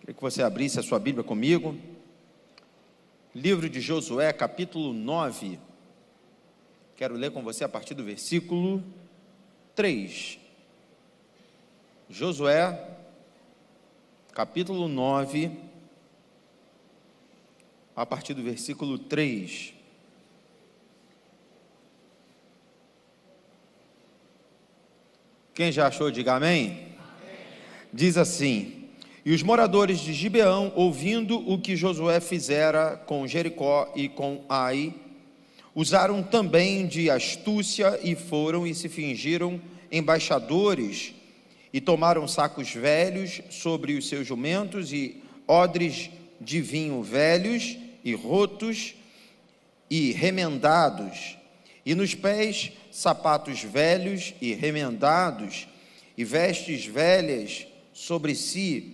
Queria que você abrisse a sua Bíblia comigo. Livro de Josué, capítulo 9. Quero ler com você a partir do versículo 3. Josué, capítulo 9, a partir do versículo 3. Quem já achou, diga amém. Amém. Diz assim: e os moradores de Gibeão, ouvindo o que Josué fizera com Jericó e com Ai, usaram também de astúcia e foram e se fingiram embaixadores e tomaram sacos velhos sobre os seus jumentos e odres de vinho velhos e rotos e remendados, e nos pés sapatos velhos e remendados e vestes velhas sobre si,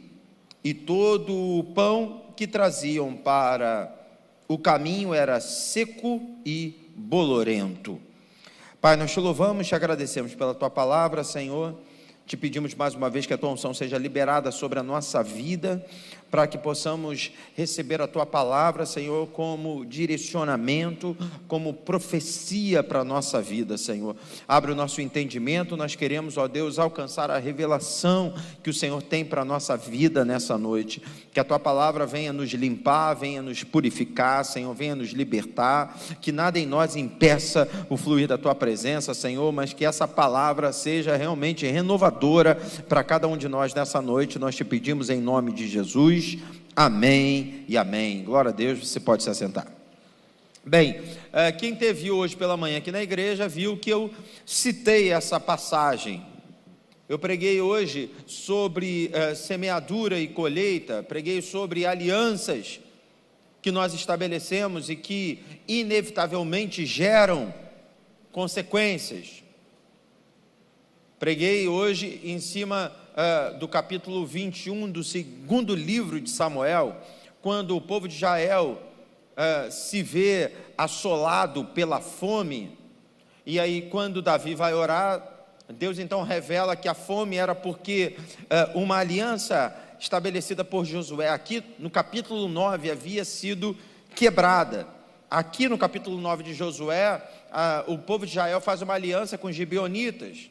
e todo o pão que traziam para o caminho era seco e bolorento. Pai, nós te louvamos, te agradecemos pela tua palavra, Senhor. Te pedimos mais uma vez que a tua unção seja liberada sobre a nossa vida, para que possamos receber a tua palavra, Senhor, como direcionamento, como profecia para a nossa vida, Senhor. Abre o nosso entendimento, nós queremos, ó Deus, alcançar a revelação que o Senhor tem para a nossa vida nessa noite. Que a tua palavra venha nos limpar, venha nos purificar, Senhor, venha nos libertar, que nada em nós impeça o fluir da tua presença, Senhor, mas que essa palavra seja realmente renovadora para cada um de nós nessa noite. Nós te pedimos em nome de Jesus. Amém e amém. Glória a Deus, você pode se assentar. Bem, quem teve hoje pela manhã aqui na igreja viu que eu citei essa passagem. Eu preguei hoje sobre semeadura e colheita, preguei sobre alianças que nós estabelecemos e que inevitavelmente geram consequências. Preguei hoje em cima do capítulo 21 do segundo livro de Samuel, quando o povo de Israel se vê assolado pela fome, e aí quando Davi vai orar, Deus então revela que a fome era porque uma aliança estabelecida por Josué, aqui no capítulo 9, havia sido quebrada. Aqui no capítulo 9 de Josué, o povo de Israel faz uma aliança com os gibeonitas.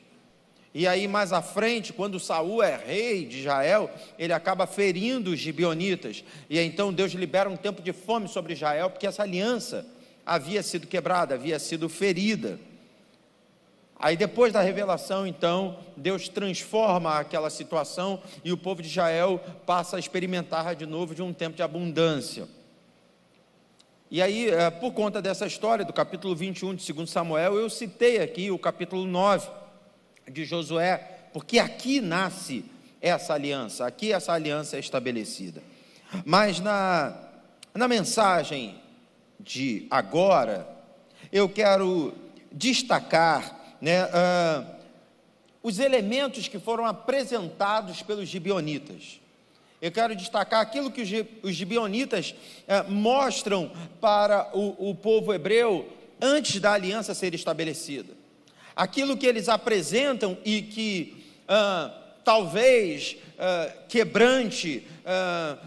E aí mais à frente, quando Saul é rei de Israel, ele acaba ferindo os gibeonitas, e aí, então Deus libera um tempo de fome sobre Israel, porque essa aliança havia sido quebrada, havia sido ferida. Aí depois da revelação, então, Deus transforma aquela situação, e o povo de Israel passa a experimentar de novo de um tempo de abundância. E aí, por conta dessa história do capítulo 21 de 2 Samuel, eu citei aqui o capítulo 9 de Josué, porque aqui nasce essa aliança, aqui essa aliança é estabelecida. Mas na mensagem de agora, eu quero destacar, os elementos que foram apresentados pelos gibeonitas. Eu quero destacar aquilo que os gibeonitas mostram para o povo hebreu antes da aliança ser estabelecida. Aquilo que eles apresentam e que talvez quebrante,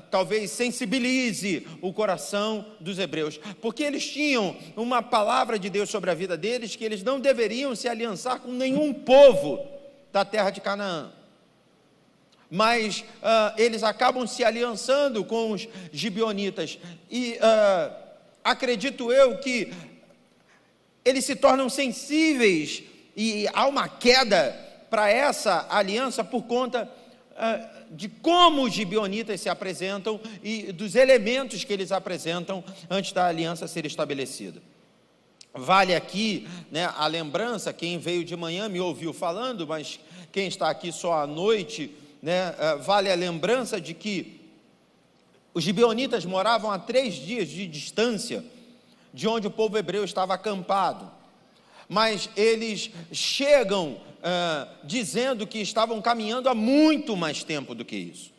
talvez sensibilize o coração dos hebreus, porque eles tinham uma palavra de Deus sobre a vida deles, que eles não deveriam se aliançar com nenhum povo da terra de Canaã, mas eles acabam se aliançando com os gibeonitas, e acredito eu que eles se tornam sensíveis, e há uma queda para essa aliança por conta de como os gibeonitas se apresentam e dos elementos que eles apresentam antes da aliança ser estabelecida. Vale aqui, a lembrança, quem veio de manhã me ouviu falando, mas quem está aqui só à noite, vale a lembrança de que os gibeonitas moravam a 3 dias de distância de onde o povo hebreu estava acampado, mas eles chegam dizendo que estavam caminhando há muito mais tempo do que isso.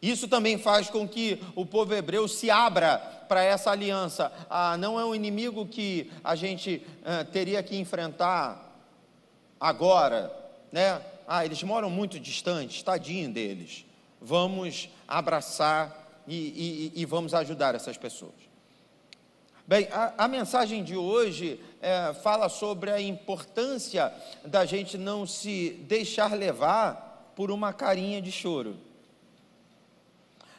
Isso também faz com que o povo hebreu se abra para essa aliança. Não é um inimigo que a gente teria que enfrentar agora, eles moram muito distantes, tadinho deles. vamos abraçar e vamos ajudar essas pessoas. Bem, a mensagem de hoje fala sobre a importância da gente não se deixar levar por uma carinha de choro.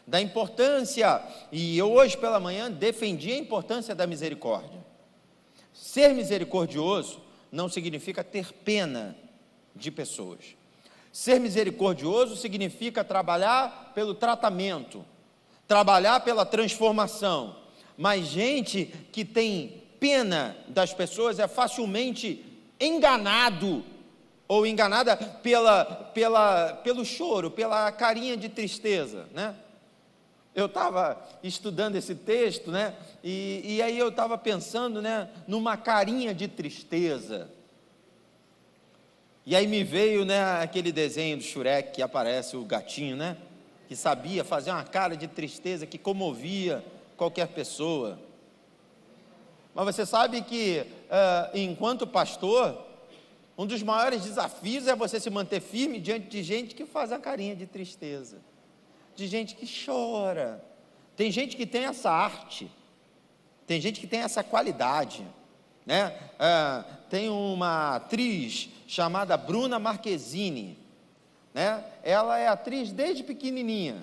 Da importância, e eu hoje pela manhã defendi a importância da misericórdia. Ser misericordioso não significa ter pena de pessoas. Ser misericordioso significa trabalhar pelo tratamento, trabalhar pela transformação. Mas gente que tem pena das pessoas é facilmente enganado ou enganada pelo choro, pela carinha de tristeza, né? Eu estava estudando esse texto, né? E aí eu estava pensando, né, numa carinha de tristeza. E aí me veio, né, aquele desenho do Shrek que aparece o gatinho, né? Que sabia fazer uma cara de tristeza que comovia qualquer pessoa. Mas você sabe que, enquanto pastor, um dos maiores desafios é você se manter firme diante de gente que faz a carinha de tristeza, de gente que chora. Tem gente que tem essa arte, tem gente que tem essa qualidade, né? Tem uma atriz chamada Bruna Marquezine, né? Ela é atriz desde pequenininha.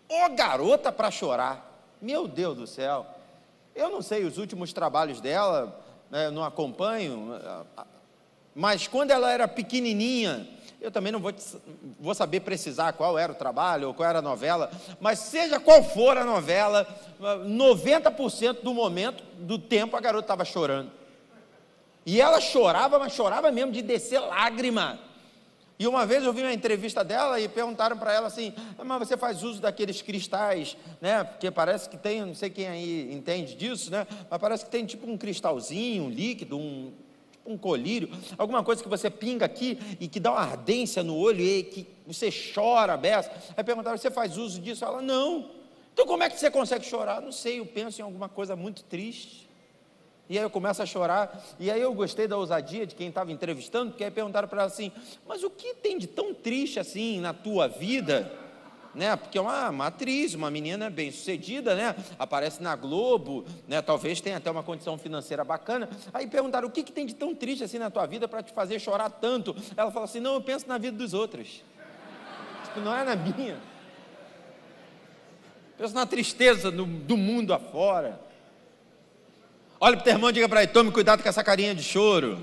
Ô garota para chorar, meu Deus do céu. Eu não sei os últimos trabalhos dela, né, não acompanho, mas quando ela era pequenininha, eu também não vou saber precisar qual era o trabalho ou qual era a novela, mas seja qual for a novela, 90% do tempo a garota estava chorando. E ela chorava, mas chorava mesmo de descer lágrima. E uma vez eu vi uma entrevista dela e perguntaram para ela assim: mas você faz uso daqueles cristais, né? Porque parece que tem, não sei quem aí entende disso, né? Mas parece que tem tipo um cristalzinho, um líquido, um colírio, alguma coisa que você pinga aqui e que dá uma ardência no olho e que você chora a beça. Aí perguntaram: você faz uso disso? Ela: não. Então como é que você consegue chorar? Não sei, eu penso em alguma coisa muito triste. E aí eu começo a chorar, e aí eu gostei da ousadia de quem estava entrevistando, porque aí perguntaram para ela assim: mas o que tem de tão triste assim na tua vida? Né? Porque é uma atriz, uma menina bem sucedida, né? Aparece na Globo, né? Talvez tenha até uma condição financeira bacana. Aí perguntaram: o que tem de tão triste assim na tua vida para te fazer chorar tanto? Ela falou assim: não, eu penso na vida dos outros, tipo, não é na minha. Penso na tristeza do mundo afora. Olha para o teu irmão e diga para ele: tome cuidado com essa carinha de choro.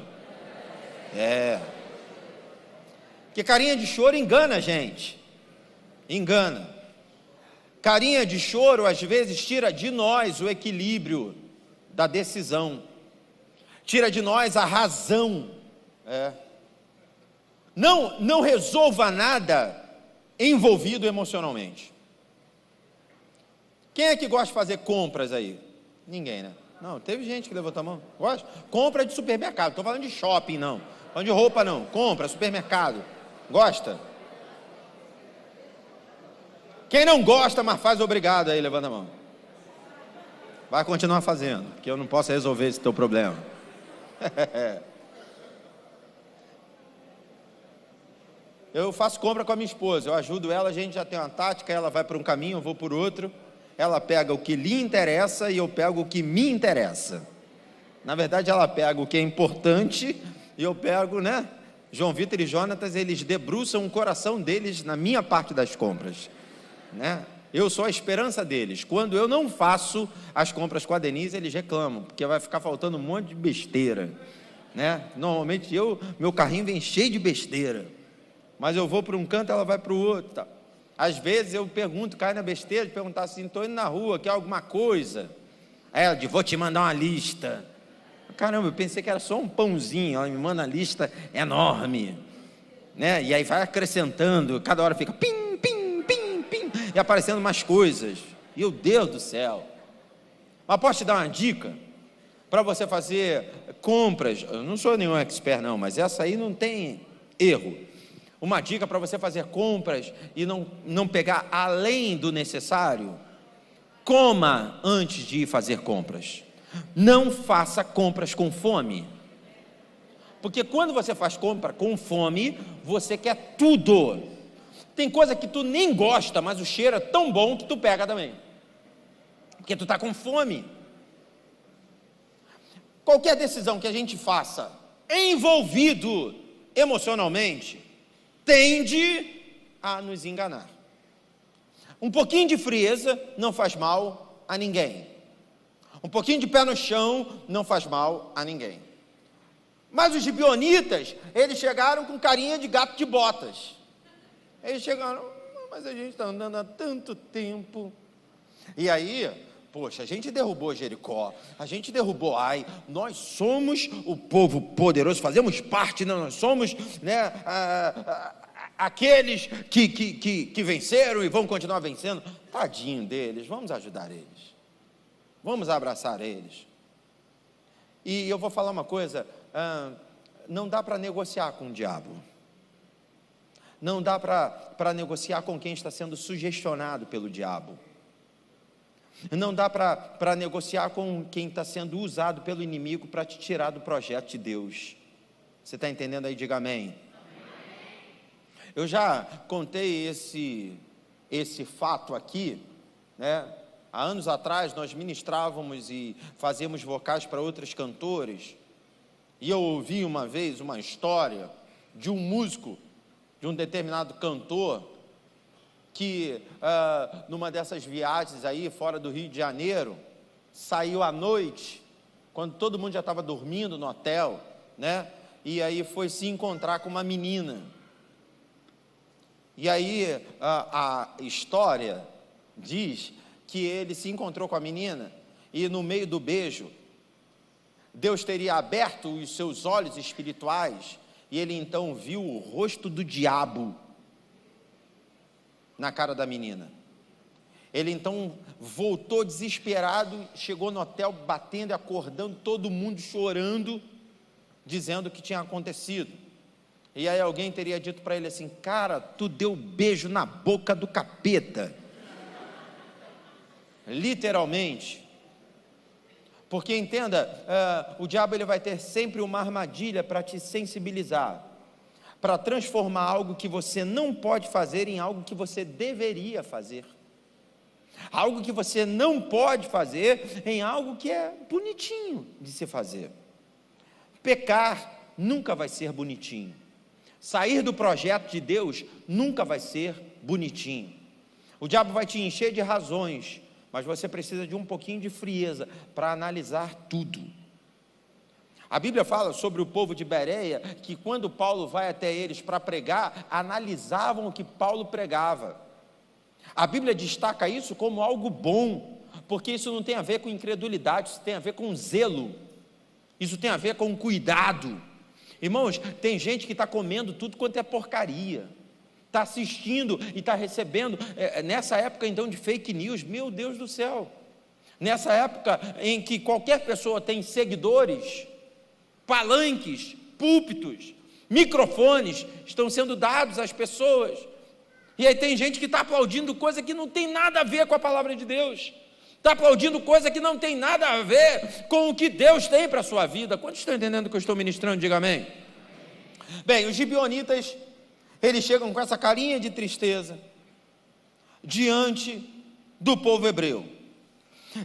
Porque carinha de choro engana a gente. Engana. Carinha de choro às vezes tira de nós o equilíbrio da decisão. Tira de nós a razão. Não resolva nada envolvido emocionalmente. Quem é que gosta de fazer compras aí? Ninguém, né? Não, teve gente que levantou a mão. Gosta? Compra de supermercado. Estou falando de shopping, não. Falando de roupa, não. Compra, supermercado. Gosta? Quem não gosta, mas faz obrigado aí, levanta a mão. Vai continuar fazendo, porque eu não posso resolver esse teu problema. Eu faço compra com a minha esposa, eu ajudo ela, a gente já tem uma tática, ela vai por um caminho, eu vou por outro. Ela pega o que lhe interessa e eu pego o que me interessa. Na verdade, ela pega o que é importante e eu pego, né? João Vitor e Jonatas, eles debruçam o coração deles na minha parte das compras, né? Eu sou a esperança deles. Quando eu não faço as compras com a Denise, eles reclamam, porque vai ficar faltando um monte de besteira, né? Normalmente meu carrinho vem cheio de besteira, mas eu vou para um canto, ela vai para o outro, tá? Às vezes eu pergunto, cai na besteira de perguntar assim: estou indo na rua, quer alguma coisa? Aí ela diz: vou te mandar uma lista. Caramba, eu pensei que era só um pãozinho, ela me manda uma lista enorme, né? E aí vai acrescentando, cada hora fica pim, pim, pim, pim, e aparecendo mais coisas. Meu Deus do céu. Mas posso te dar uma dica? Para você fazer compras, eu não sou nenhum expert não, mas essa aí não tem erro. Uma dica para você fazer compras e não pegar além do necessário: coma antes de ir fazer compras. Não faça compras com fome. Porque quando você faz compra com fome, você quer tudo. Tem coisa que tu nem gosta, mas o cheiro é tão bom que tu pega também, porque tu está com fome. Qualquer decisão que a gente faça envolvido emocionalmente tende a nos enganar. Um pouquinho de frieza não faz mal a ninguém. Um pouquinho de pé no chão não faz mal a ninguém. Mas os gibeonitas, eles chegaram com carinha de gato de botas. Eles chegaram, mas a gente está andando há tanto tempo. E aí, poxa, a gente derrubou Jericó, a gente derrubou Ai, nós somos o povo poderoso, fazemos parte, nós somos, né, aqueles que venceram e vão continuar vencendo. Tadinho deles, vamos ajudar eles, vamos abraçar eles. E eu vou falar uma coisa, não dá para negociar com o diabo, não dá para negociar com quem está sendo sugestionado pelo diabo, não dá para negociar com quem está sendo usado pelo inimigo para te tirar do projeto de Deus. Você está entendendo aí? Diga amém. Eu já contei esse fato aqui, né? Há anos atrás nós ministrávamos e fazíamos vocais para outros cantores, e eu ouvi uma vez uma história de um músico, de um determinado cantor, que numa dessas viagens aí fora do Rio de Janeiro, saiu à noite, quando todo mundo já estava dormindo no hotel, né? E aí foi se encontrar com uma menina. E aí a história diz que ele se encontrou com a menina e no meio do beijo, Deus teria aberto os seus olhos espirituais e ele então viu o rosto do diabo na cara da menina. Ele então voltou desesperado, chegou no hotel batendo e acordando, todo mundo chorando, dizendo o que tinha acontecido. E aí alguém teria dito para ele assim: cara, tu deu beijo na boca do capeta. Literalmente. Porque entenda, o diabo ele vai ter sempre uma armadilha para te sensibilizar, para transformar algo que você não pode fazer em algo que você deveria fazer, algo que você não pode fazer em algo que é bonitinho de se fazer. Pecar nunca vai ser bonitinho, sair do projeto de Deus nunca vai ser bonitinho. O diabo vai te encher de razões, mas você precisa de um pouquinho de frieza para analisar tudo. A Bíblia fala sobre o povo de Bereia, que quando Paulo vai até eles para pregar, analisavam o que Paulo pregava. A Bíblia destaca isso como algo bom, porque isso não tem a ver com incredulidade, isso tem a ver com zelo, isso tem a ver com cuidado. Irmãos, tem gente que está comendo tudo quanto é porcaria, está assistindo e está recebendo, nessa época então de fake news, meu Deus do céu, nessa época em que qualquer pessoa tem seguidores, palanques, púlpitos, microfones estão sendo dados às pessoas, e aí tem gente que está aplaudindo coisa que não tem nada a ver com a palavra de Deus, está aplaudindo coisa que não tem nada a ver com o que Deus tem para a sua vida. Quantos estão entendendo o que eu estou ministrando? Diga amém. Bem, os gibeonitas, eles chegam com essa carinha de tristeza diante do povo hebreu,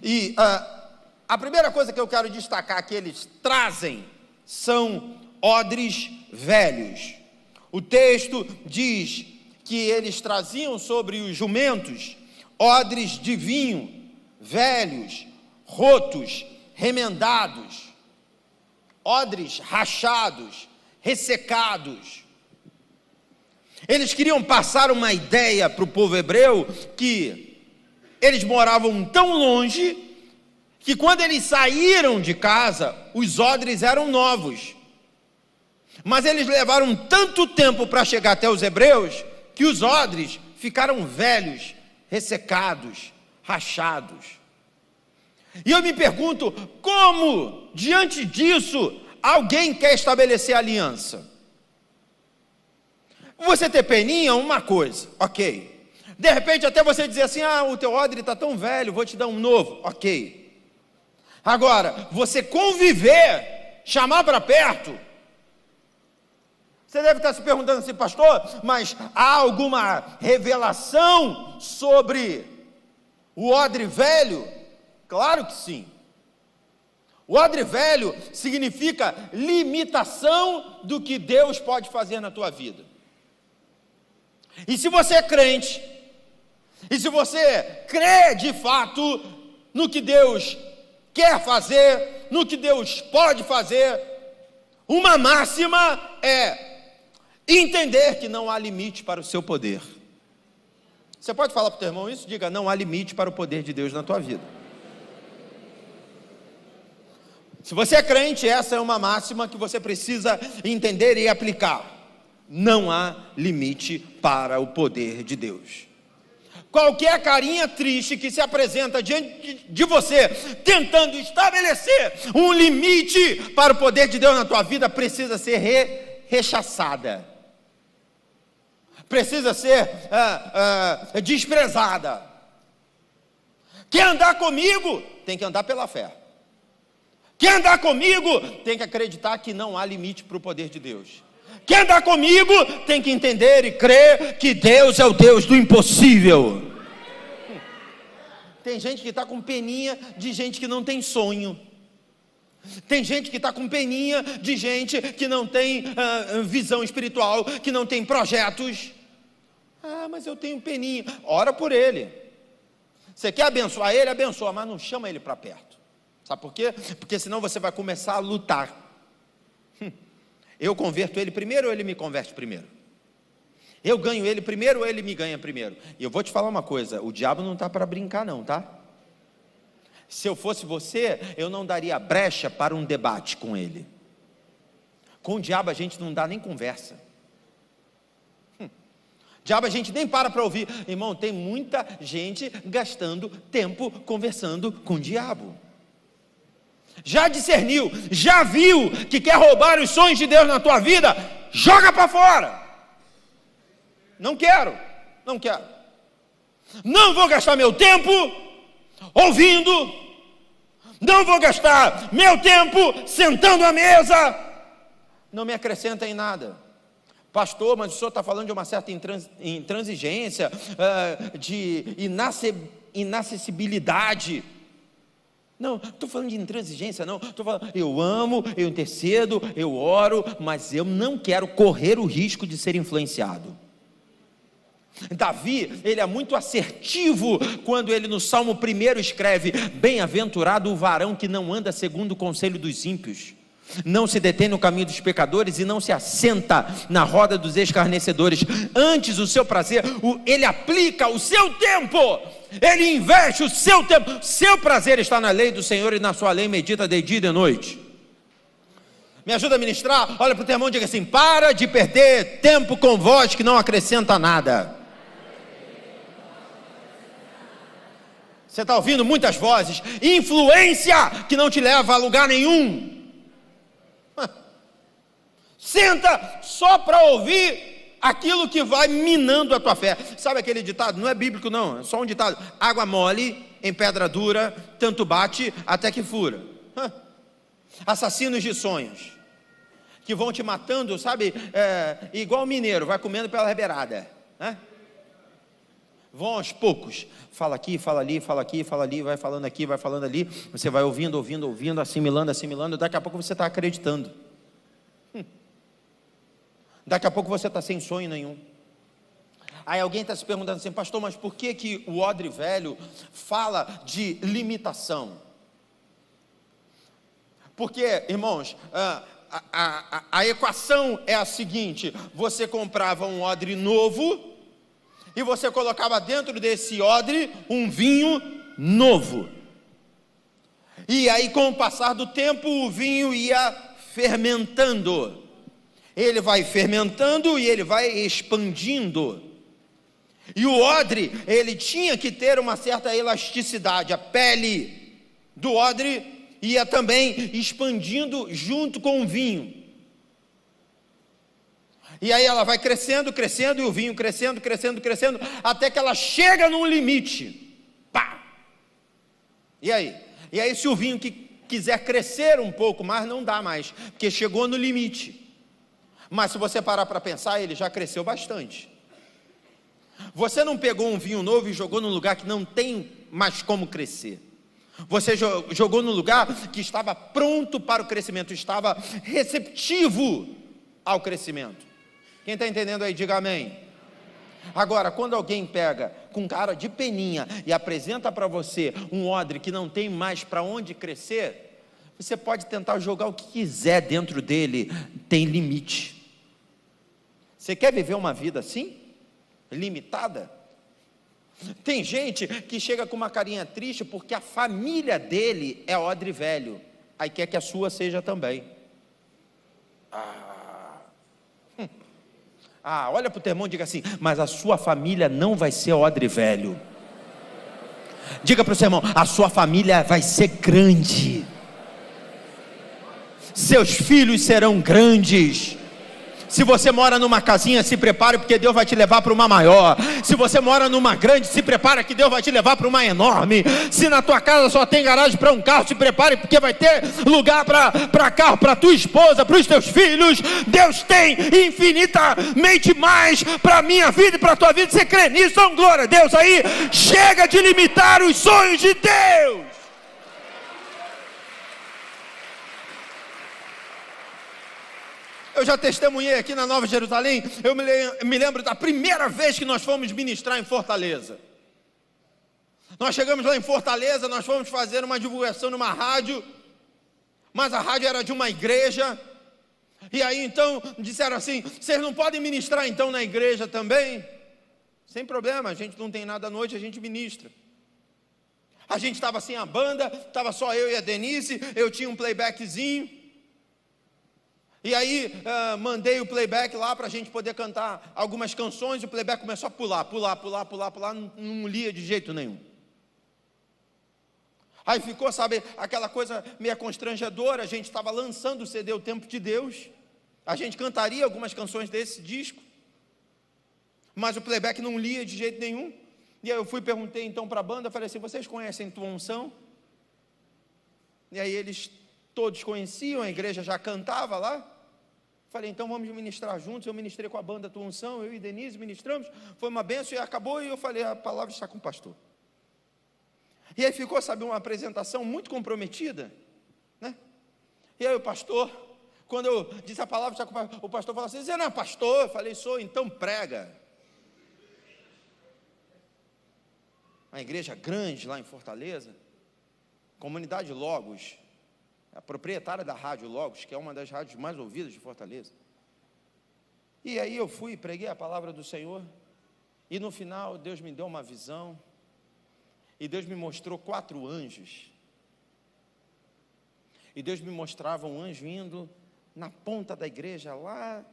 e a primeira coisa que eu quero destacar que eles trazem são odres velhos. O texto diz que eles traziam sobre os jumentos odres de vinho velhos, rotos, remendados, odres rachados, ressecados. Eles queriam passar uma ideia para o povo hebreu que eles moravam tão longe que quando eles saíram de casa, os odres eram novos, mas eles levaram tanto tempo para chegar até os hebreus, que os odres ficaram velhos, ressecados, rachados. E eu me pergunto, como, diante disso, alguém quer estabelecer aliança? Você ter peninha, uma coisa, ok. De repente até você dizer assim, o teu odre está tão velho, vou te dar um novo, ok. Agora, você conviver, chamar para perto, Você deve estar se perguntando assim, pastor, mas há alguma revelação sobre o odre velho? Claro que sim. O odre velho significa limitação do que Deus pode fazer na tua vida. E se você é crente, e se você crê de fato no que Deus quer fazer, no que Deus pode fazer, uma máxima é entender que não há limite para o seu poder. Você pode falar para o teu irmão isso? Diga, não há limite para o poder de Deus na tua vida. Se você é crente, essa é uma máxima que você precisa entender e aplicar. Não há limite para o poder de Deus. Qualquer carinha triste que se apresenta diante de você, tentando estabelecer um limite para o poder de Deus na tua vida, precisa ser rechaçada. Precisa ser desprezada. Quer andar comigo? Tem que andar pela fé. Quer andar comigo? Tem que acreditar que não há limite para o poder de Deus. Quer andar comigo? Tem que entender e crer que Deus é o Deus do impossível. Tem gente que está com peninha de gente que não tem sonho. Tem gente que está com peninha de gente que não tem visão espiritual, que não tem projetos. Mas eu tenho peninha. Ora por ele. Você quer abençoar ele? Abençoa, mas não chama ele para perto. Sabe por quê? Porque senão você vai começar a lutar. Eu converto ele primeiro ou ele me converte primeiro? Eu ganho ele primeiro ou ele me ganha primeiro? E eu vou te falar uma coisa, o diabo não está para brincar não, tá? Se eu fosse você, eu não daria brecha para um debate com ele. Com o diabo a gente não dá nem conversa. Diabo a gente nem para ouvir. Irmão, tem muita gente gastando tempo conversando com o diabo. Já discerniu, já viu que quer roubar os sonhos de Deus na tua vida? Joga para fora. Não quero. Não vou gastar meu tempo ouvindo. Não vou gastar meu tempo sentando à mesa. Não me acrescenta em nada. Pastor, mas o senhor está falando de uma certa intransigência, de inacessibilidade. Não, estou falando de intransigência, não. Estou falando, eu amo, eu intercedo, eu oro, mas eu não quero correr o risco de ser influenciado. Davi, ele é muito assertivo quando ele no Salmo 1 escreve: bem-aventurado o varão que não anda segundo o conselho dos ímpios, não se detém no caminho dos pecadores e não se assenta na roda dos escarnecedores. Antes o seu prazer, ele aplica o seu tempo, ele investe o seu tempo. Seu prazer está na lei do Senhor e na sua lei medita de dia e de noite. Me ajuda a ministrar? Olha para o teu irmão e diga assim: para de perder tempo com voz que não acrescenta nada. Você está ouvindo muitas vozes, influência que não te leva a lugar nenhum. Senta só para ouvir aquilo que vai minando a tua fé. Sabe aquele ditado? Não é bíblico não, é só um ditado: água mole em pedra dura, tanto bate até que fura. Assassinos de sonhos, que vão te matando, sabe, igual mineiro, vai comendo pela beirada, né? Vão aos poucos, fala aqui, fala ali, fala aqui, fala ali, vai falando aqui, vai falando ali, você vai ouvindo, assimilando, daqui a pouco você está acreditando. Daqui a pouco você está sem sonho nenhum. Aí alguém está se perguntando assim: pastor, mas por que o odre velho fala de limitação? Porque, irmãos, a equação é a seguinte: você comprava um odre novo e você colocava dentro desse odre um vinho novo. E aí, com o passar do tempo, o vinho ia fermentando. Ele vai fermentando e ele vai expandindo. E o odre, ele tinha que ter uma certa elasticidade. A pele do odre ia também expandindo junto com o vinho. E aí ela vai crescendo, e o vinho crescendo, até que ela chega num limite. Pá! E aí? E aí, se o vinho quiser crescer um pouco mais, não dá mais, porque chegou no limite. Mas se você parar para pensar, ele já cresceu bastante. Você não pegou um vinho novo e jogou num lugar que não tem mais como crescer. Você jogou num lugar que estava pronto para o crescimento, estava receptivo ao crescimento. Quem está entendendo aí, diga amém. Agora, quando alguém pega com cara de peninha e apresenta para você um odre que não tem mais para onde crescer, você pode tentar jogar o que quiser dentro dele, tem limite. Você quer viver uma vida assim? Limitada? Tem gente que chega com uma carinha triste porque a família dele é odre velho, aí quer que a sua seja também. Olha para o teu irmão e diga assim: mas a sua família não vai ser odre velho. Diga para o seu irmão: a sua família vai ser grande, seus filhos serão grandes. Se você mora numa casinha, se prepare, porque Deus vai te levar para uma maior. Se você mora numa grande, se prepara que Deus vai te levar para uma enorme. Se na tua casa só tem garagem para um carro, se prepare, porque vai ter lugar para carro, para tua esposa, para os teus filhos. Deus tem infinitamente mais para a minha vida e para a tua vida. Você crê nisso? Então, glória a Deus. Aí, chega de limitar os sonhos de Deus. Eu já testemunhei aqui na Nova Jerusalém. Eu me lembro da primeira vez que nós fomos ministrar em Fortaleza. Nós chegamos lá em Fortaleza, nós fomos fazer uma divulgação numa rádio, mas a rádio era de uma igreja. E aí então disseram assim: vocês não podem ministrar então na igreja também? Sem problema, a gente não tem nada à noite, a gente ministra. A gente estava sem a banda, estava só eu e a Denise, eu tinha um playbackzinho. E aí, mandei o playback lá para a gente poder cantar algumas canções. E o playback começou a pular, não lia de jeito nenhum. Aí ficou, sabe, aquela coisa meio constrangedora. A gente estava lançando o CD O Tempo de Deus. A gente cantaria algumas canções desse disco, mas o playback não lia de jeito nenhum. E aí eu perguntei então para a banda, falei assim: vocês conhecem Tua Unção? E aí eles todos conheciam, a igreja já cantava lá. Falei: então vamos ministrar juntos. Eu ministrei com a banda Tua Unção, eu e Denise ministramos, foi uma bênção e acabou. E eu falei: a palavra está com o pastor. E aí ficou, sabe, uma apresentação muito comprometida, né? E aí o pastor, quando eu disse a palavra está com o pastor, o pastor falou assim: você não é pastor? Eu falei: sou. Então prega. Uma igreja grande lá em Fortaleza, comunidade Logos, a proprietária da rádio Logos, que é uma das rádios mais ouvidas de Fortaleza. E aí eu fui, preguei a palavra do Senhor, e no final Deus me deu uma visão, e Deus me mostrou 4 anjos, e Deus me mostrava um anjo indo na ponta da igreja, lá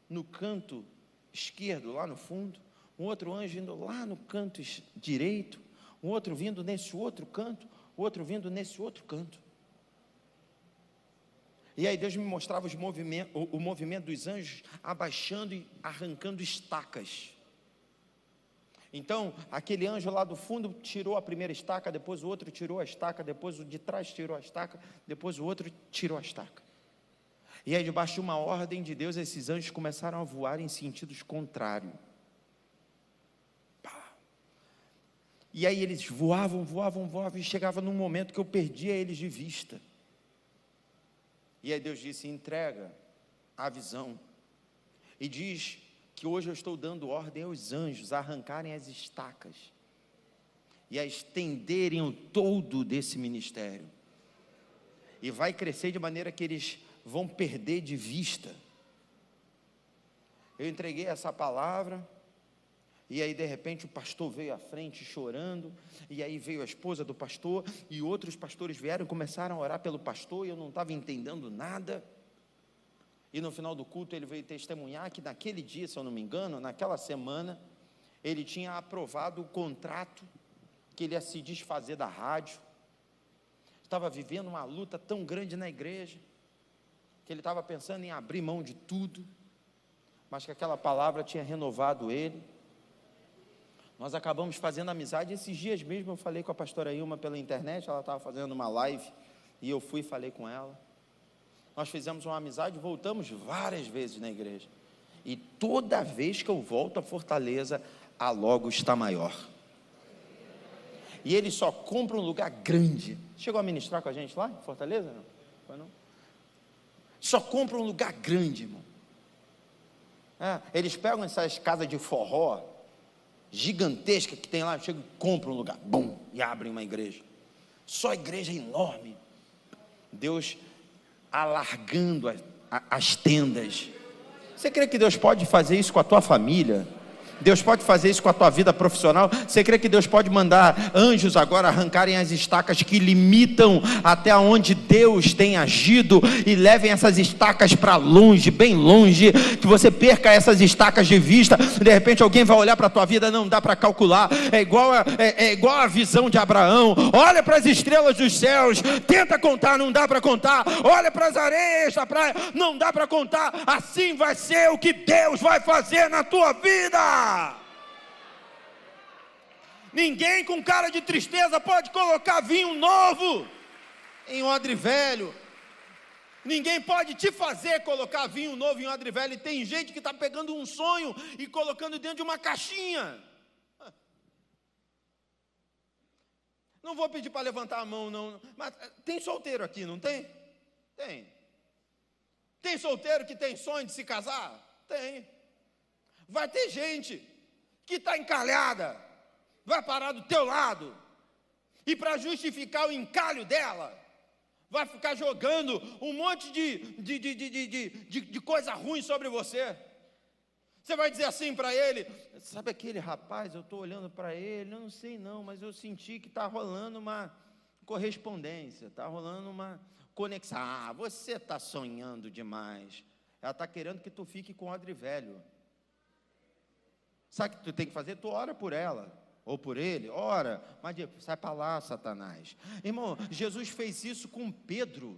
no canto esquerdo, lá no fundo, um outro anjo indo lá no canto direito, um outro vindo nesse outro canto, outro vindo nesse outro canto. E aí Deus me mostrava o movimento dos anjos abaixando e arrancando estacas. Então, aquele anjo lá do fundo tirou a primeira estaca, depois o outro tirou a estaca, depois o de trás tirou a estaca, depois o outro tirou a estaca. E aí, debaixo de uma ordem de Deus, esses anjos começaram a voar em sentidos contrários. E aí eles voavam, e chegava num momento que eu perdia eles de vista. E aí Deus disse: entrega a visão, e diz que hoje eu estou dando ordem aos anjos a arrancarem as estacas, e a estenderem o todo desse ministério, e vai crescer de maneira que eles vão perder de vista. Eu entreguei essa palavra, e aí de repente o pastor veio à frente chorando, e aí veio a esposa do pastor, e outros pastores vieram e começaram a orar pelo pastor, e eu não estava entendendo nada. E no final do culto ele veio testemunhar que naquele dia, se eu não me engano, naquela semana, ele tinha aprovado o contrato, que ele ia se desfazer da rádio. Estava vivendo uma luta tão grande na igreja, que ele estava pensando em abrir mão de tudo, mas que aquela palavra tinha renovado ele. Nós acabamos fazendo amizade. Esses dias mesmo eu falei com a pastora Ilma pela internet, ela estava fazendo uma live, e eu fui e falei com ela. nós fizemos uma amizade e voltamos várias vezes na igreja. E toda vez que eu volto a Fortaleza, a Logo está maior. E ele só compra um lugar grande. Chegou a ministrar com a gente lá em Fortaleza? Não? Foi não? Só compra um lugar grande, irmão. Eles pegam essas casas de forró gigantesca que tem lá, chegam e compram um lugar, bum, e abrem uma igreja. Só igreja enorme. Deus alargando as tendas. Você crê que Deus pode fazer isso com a tua família? Deus pode fazer isso com a tua vida profissional? Você crê que Deus pode mandar anjos agora arrancarem as estacas que limitam até onde Deus tem agido e levem essas estacas para longe, bem longe, que você perca essas estacas de vista? De repente alguém vai olhar para a tua vida, não dá para calcular, é igual a visão de Abraão. Olha para as estrelas dos céus, tenta contar, não dá para contar. Olha para as areias da praia, não dá para contar. Assim vai ser o que Deus vai fazer na tua vida. Ninguém com cara de tristeza pode colocar vinho novo em odre velho. Ninguém pode te fazer colocar vinho novo em odre velho. E tem gente que está pegando um sonho e colocando dentro de uma caixinha. Não vou pedir para levantar a mão, não. Mas tem solteiro aqui, não tem? Tem. Tem solteiro que tem sonho de se casar? Tem. Vai ter gente que está encalhada, vai parar do teu lado, e para justificar o encalho dela, vai ficar jogando um monte de coisa ruim sobre você. Você vai dizer assim para ele: sabe aquele rapaz, eu estou olhando para ele, eu não sei não, mas eu senti que está rolando uma correspondência, está rolando uma conexão. Ah, você está sonhando demais. Ela está querendo que tu fique com o odre velho. Sabe o que tu tem que fazer? Tu ora por ela, ou por ele, ora, mas sai para lá, Satanás. Irmão, Jesus fez isso com Pedro.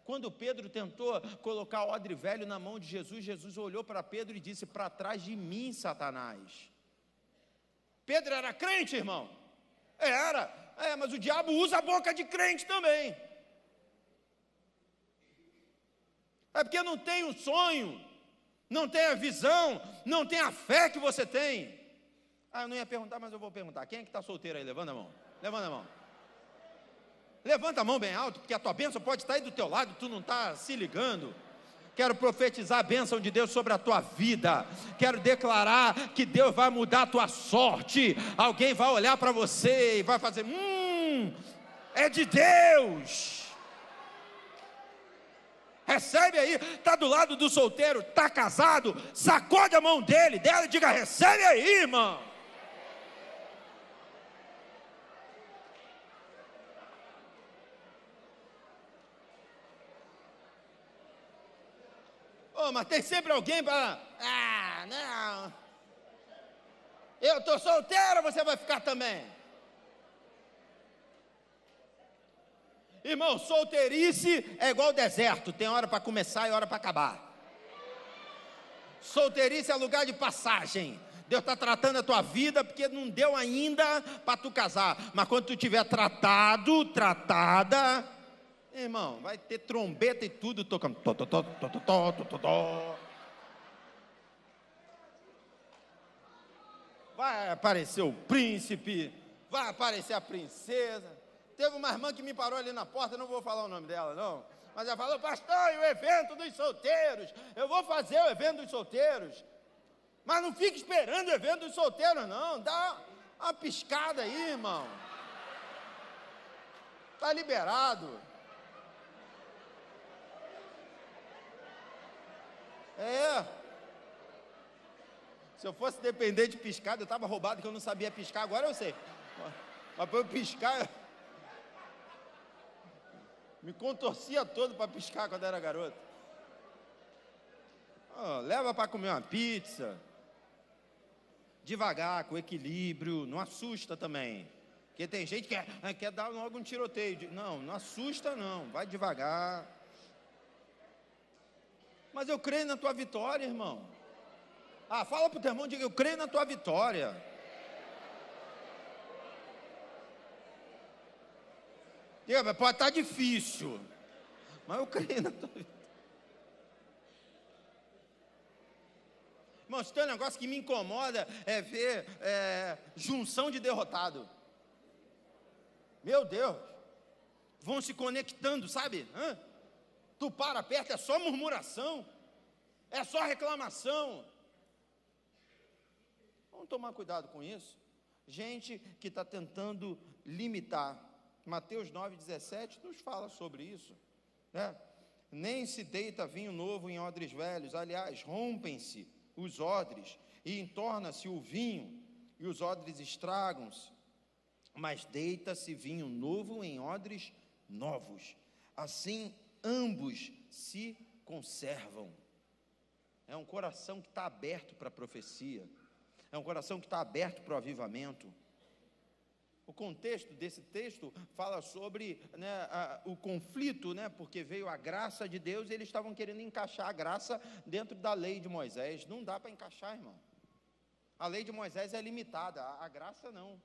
Quando Pedro tentou colocar o odre velho na mão de Jesus, Jesus olhou para Pedro e disse: para trás de mim, Satanás. Pedro era crente, irmão? Era, mas o diabo usa a boca de crente também. É porque não tem um sonho, não tem a visão, não tem a fé que você tem. Eu não ia perguntar, mas eu vou perguntar. Quem é que está solteiro aí? Levanta a mão. Levanta a mão. Levanta a mão bem alto, porque a tua bênção pode estar aí do teu lado, tu não está se ligando. Quero profetizar a bênção de Deus sobre a tua vida. Quero declarar que Deus vai mudar a tua sorte. Alguém vai olhar para você e vai fazer: é de Deus. Recebe aí. Está do lado do solteiro, está casado, sacode a mão dela e diga: recebe aí, irmão. Mas tem sempre alguém para... não, eu estou solteiro, você vai ficar também. Irmão, solteirice é igual deserto, tem hora para começar e hora para acabar. Solteirice é lugar de passagem. Deus está tratando a tua vida porque não deu ainda para tu casar, mas quando tu tiver tratada, irmão, vai ter trombeta e tudo tocando. Vai aparecer o príncipe, vai aparecer a princesa. Teve uma irmã que me parou ali na porta, não vou falar o nome dela não, mas ela falou: pastor, e o evento dos solteiros? Eu vou fazer o evento dos solteiros, mas não fique esperando o evento dos solteiros não, dá uma piscada aí, irmão. Está liberado. Se eu fosse depender de piscada, eu estava roubado que eu não sabia piscar, agora eu sei. Mas para eu piscar, me contorcia todo para piscar quando era garoto. Leva para comer uma pizza, devagar, com equilíbrio, não assusta também. Porque tem gente que quer dar logo um tiroteio. Não assusta não, vai devagar. Mas eu creio na tua vitória, irmão. Fala para o teu irmão, diga: eu creio na tua vitória. Diga: pode estar difícil, Mas eu creio na tua vida. Irmão, se tem um negócio que me incomoda é ver junção de derrotado. Meu Deus, vão se conectando, sabe? Tu para perto, é só murmuração, é só reclamação. Vamos tomar cuidado com isso. Gente que está tentando limitar. Mateus 9,17 nos fala sobre isso, né? Nem se deita vinho novo em odres velhos, aliás, rompem-se os odres e entorna-se o vinho, e os odres estragam-se, mas deita-se vinho novo em odres novos, assim ambos se conservam. É um coração que está aberto para a profecia, é um coração que está aberto para o avivamento. O contexto desse texto fala sobre, né, o conflito, né, porque veio a graça de Deus e eles estavam querendo encaixar a graça dentro da lei de Moisés. Não dá para encaixar, irmão. A lei de Moisés é limitada, a graça não.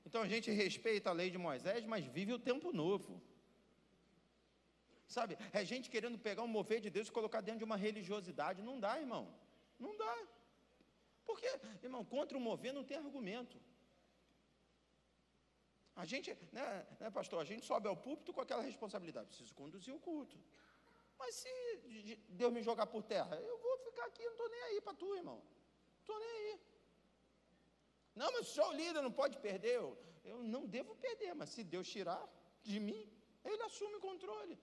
Então a gente respeita a lei de Moisés, mas vive o tempo novo. Sabe, é gente querendo pegar um mover de Deus e colocar dentro de uma religiosidade. Não dá, irmão. Não dá. Porque, irmão, contra o mover não tem argumento. A gente, né, pastor, a gente sobe ao púlpito com aquela responsabilidade, preciso conduzir o culto. Mas se Deus me jogar por terra, eu vou ficar aqui, não estou nem aí para tu, irmão. Não estou nem aí. Não, mas o senhor é o líder, não pode perder. Eu não devo perder, mas se Deus tirar de mim, Ele assume o controle.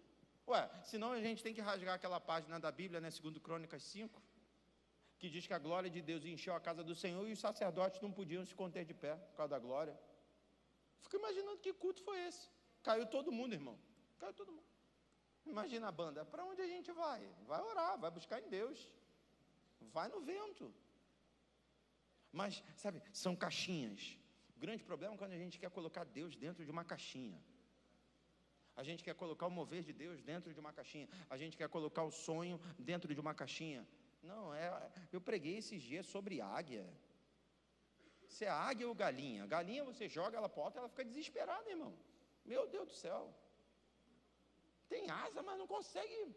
Ué, senão a gente tem que rasgar aquela página da Bíblia, né, 2 Crônicas 5, que diz que a glória de Deus encheu a casa do Senhor e os sacerdotes não podiam se conter de pé por causa da glória. Fico imaginando que culto foi esse. Caiu todo mundo, irmão. Caiu todo mundo. Imagina a banda. Para onde a gente vai? Vai orar, vai buscar em Deus. Vai no vento. Mas, sabe, são caixinhas. O grande problema é quando a gente quer colocar Deus dentro de uma caixinha. A gente quer colocar o mover de Deus dentro de uma caixinha. A gente quer colocar o sonho dentro de uma caixinha. Não, eu preguei esses dias sobre águia. Se é águia ou galinha? Galinha você joga ela para alto, ela fica desesperada, irmão. Meu Deus do céu. Tem asa, mas não consegue.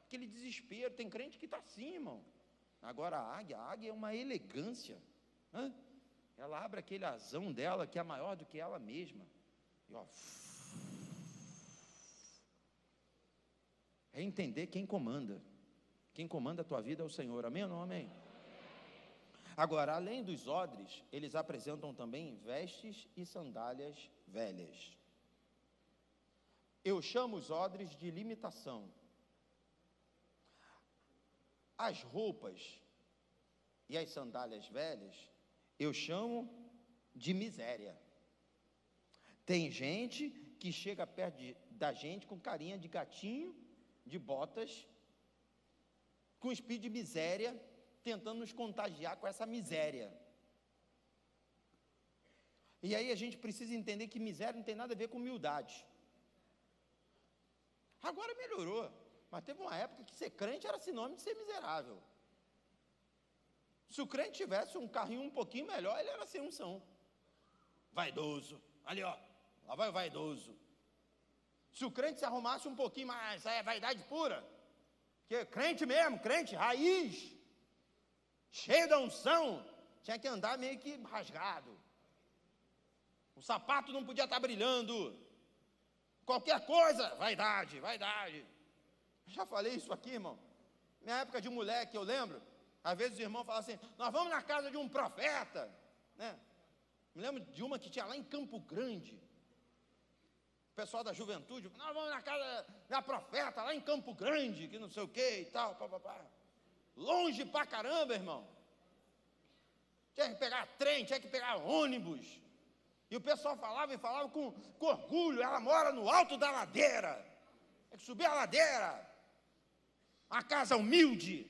Aquele desespero. Tem crente que está assim, irmão. Agora a águia é uma elegância. Ela abre aquele asão dela que é maior do que ela mesma. E ó. É entender quem comanda. Quem comanda a tua vida é o Senhor. Amém ou não amém? Agora, além dos odres, eles apresentam também vestes e sandálias velhas. Eu chamo os odres de limitação. As roupas e as sandálias velhas, eu chamo de miséria. Tem gente que chega perto da gente com carinha de gatinho, de botas, com espírito de miséria, tentando nos contagiar com essa miséria. E aí a gente precisa entender que miséria não tem nada a ver com humildade. Agora melhorou, mas teve uma época que ser crente era sinônimo de ser miserável. Se o crente tivesse um carrinho um pouquinho melhor, ele era sem unção. Vaidoso, ali ó, lá vai o vaidoso. Se o crente se arrumasse um pouquinho mais, é vaidade pura. Porque crente mesmo, crente raiz, cheio da unção, tinha que andar meio que rasgado. O sapato não podia estar brilhando. Qualquer coisa, vaidade. Já falei isso aqui, irmão. Minha época de moleque, eu lembro, às vezes os irmãos falavam assim, nós vamos na casa de um profeta, né? Me lembro de uma que tinha lá em Campo Grande. O pessoal da juventude, nós vamos na casa da profeta, lá em Campo Grande, que não sei o que e tal, papapá. Longe pra caramba, irmão. Tinha que pegar trem, tinha que pegar ônibus. E o pessoal falava com orgulho, ela mora no alto da ladeira. Tem que subir a ladeira. Uma casa humilde,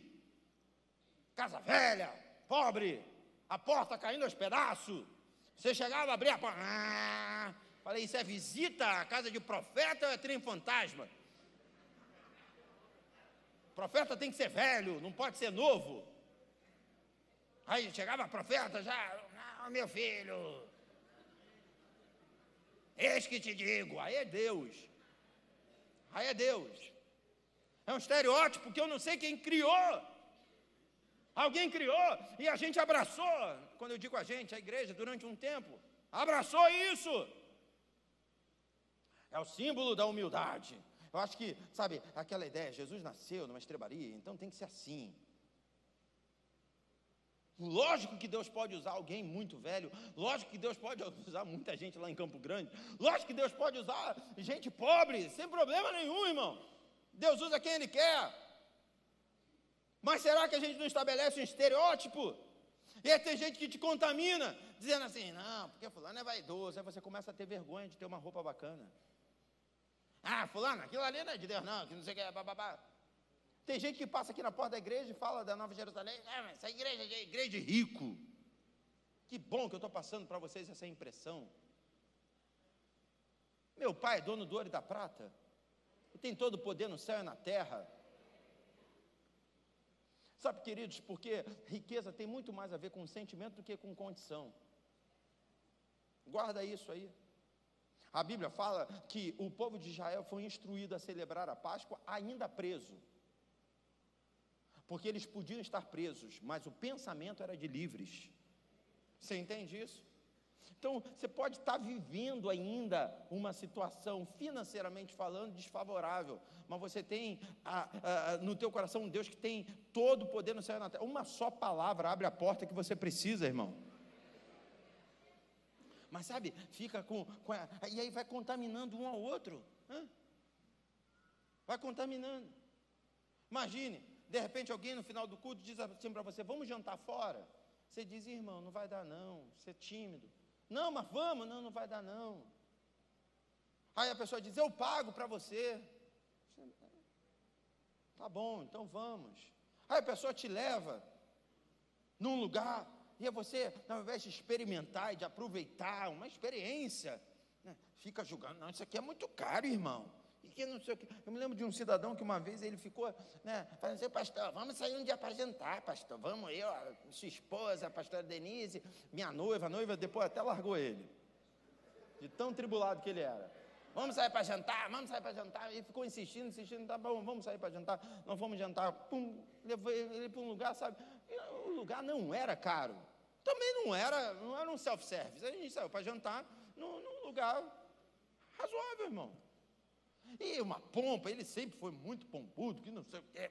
casa velha, pobre, a porta caindo aos pedaços. Você chegava, abria a porta. Falei, isso é visita à casa de profeta ou é trem fantasma? Profeta tem que ser velho, não pode ser novo. Aí chegava a profeta já, meu filho, eis que te digo, aí é Deus. Aí é Deus. É um estereótipo que eu não sei quem criou. Alguém criou e a gente abraçou. Quando eu digo a gente, a igreja, durante um tempo, abraçou isso. É o símbolo da humildade. Eu acho que, sabe, aquela ideia, Jesus nasceu numa estrebaria, então tem que ser assim. Lógico que Deus pode usar alguém muito velho, lógico que Deus pode usar muita gente lá em Campo Grande, lógico que Deus pode usar gente pobre, sem problema nenhum, irmão. Deus usa quem Ele quer. Mas será que a gente não estabelece um estereótipo? E aí tem gente que te contamina, dizendo assim, não, porque fulano é vaidoso, aí você começa a ter vergonha de ter uma roupa bacana. Ah, fulano, aquilo ali não é de Deus não, que não sei o que é, bababá. Tem gente que passa aqui na porta da igreja e fala da Nova Jerusalém, mas essa igreja é igreja de rico. Que bom que eu estou passando para vocês essa impressão. Meu pai é dono do ouro e da prata, e tem todo o poder no céu e na terra. Sabe, queridos, porque riqueza tem muito mais a ver com sentimento do que com condição. Guarda isso aí. A Bíblia fala que o povo de Israel foi instruído a celebrar a Páscoa ainda preso. Porque eles podiam estar presos, mas o pensamento era de livres. Você entende isso? Então, você pode estar vivendo ainda uma situação, financeiramente falando, desfavorável, mas você tem no teu coração um Deus que tem todo o poder no céu e na terra. Uma só palavra abre a porta que você precisa, irmão. Mas sabe, fica e aí vai contaminando um ao outro. Vai contaminando. Imagine, de repente alguém no final do culto diz assim para você, vamos jantar fora? Você diz, irmão, não vai dar não, você é tímido. Não, mas vamos, não vai dar não. Aí a pessoa diz, eu pago para você. Tá bom, então vamos. Aí a pessoa te leva num lugar, e aí você, ao invés de experimentar e de aproveitar uma experiência, né, fica julgando, não, isso aqui é muito caro, irmão. E que não sei o que. Eu me lembro de um cidadão que uma vez ele ficou, né, falando assim, pastor, vamos sair um dia para jantar, pastor, vamos, eu, sua esposa, a pastora Denise, minha noiva, a noiva depois até largou ele, de tão tribulado que ele era. Vamos sair para jantar, e ficou insistindo, tá bom, vamos sair para jantar, nós vamos jantar, pum, levou ele para um lugar, sabe, e o lugar não era caro, também não era um self-service, a gente saiu para jantar num lugar razoável, irmão. E uma pompa, ele sempre foi muito pompudo, que não sei o que,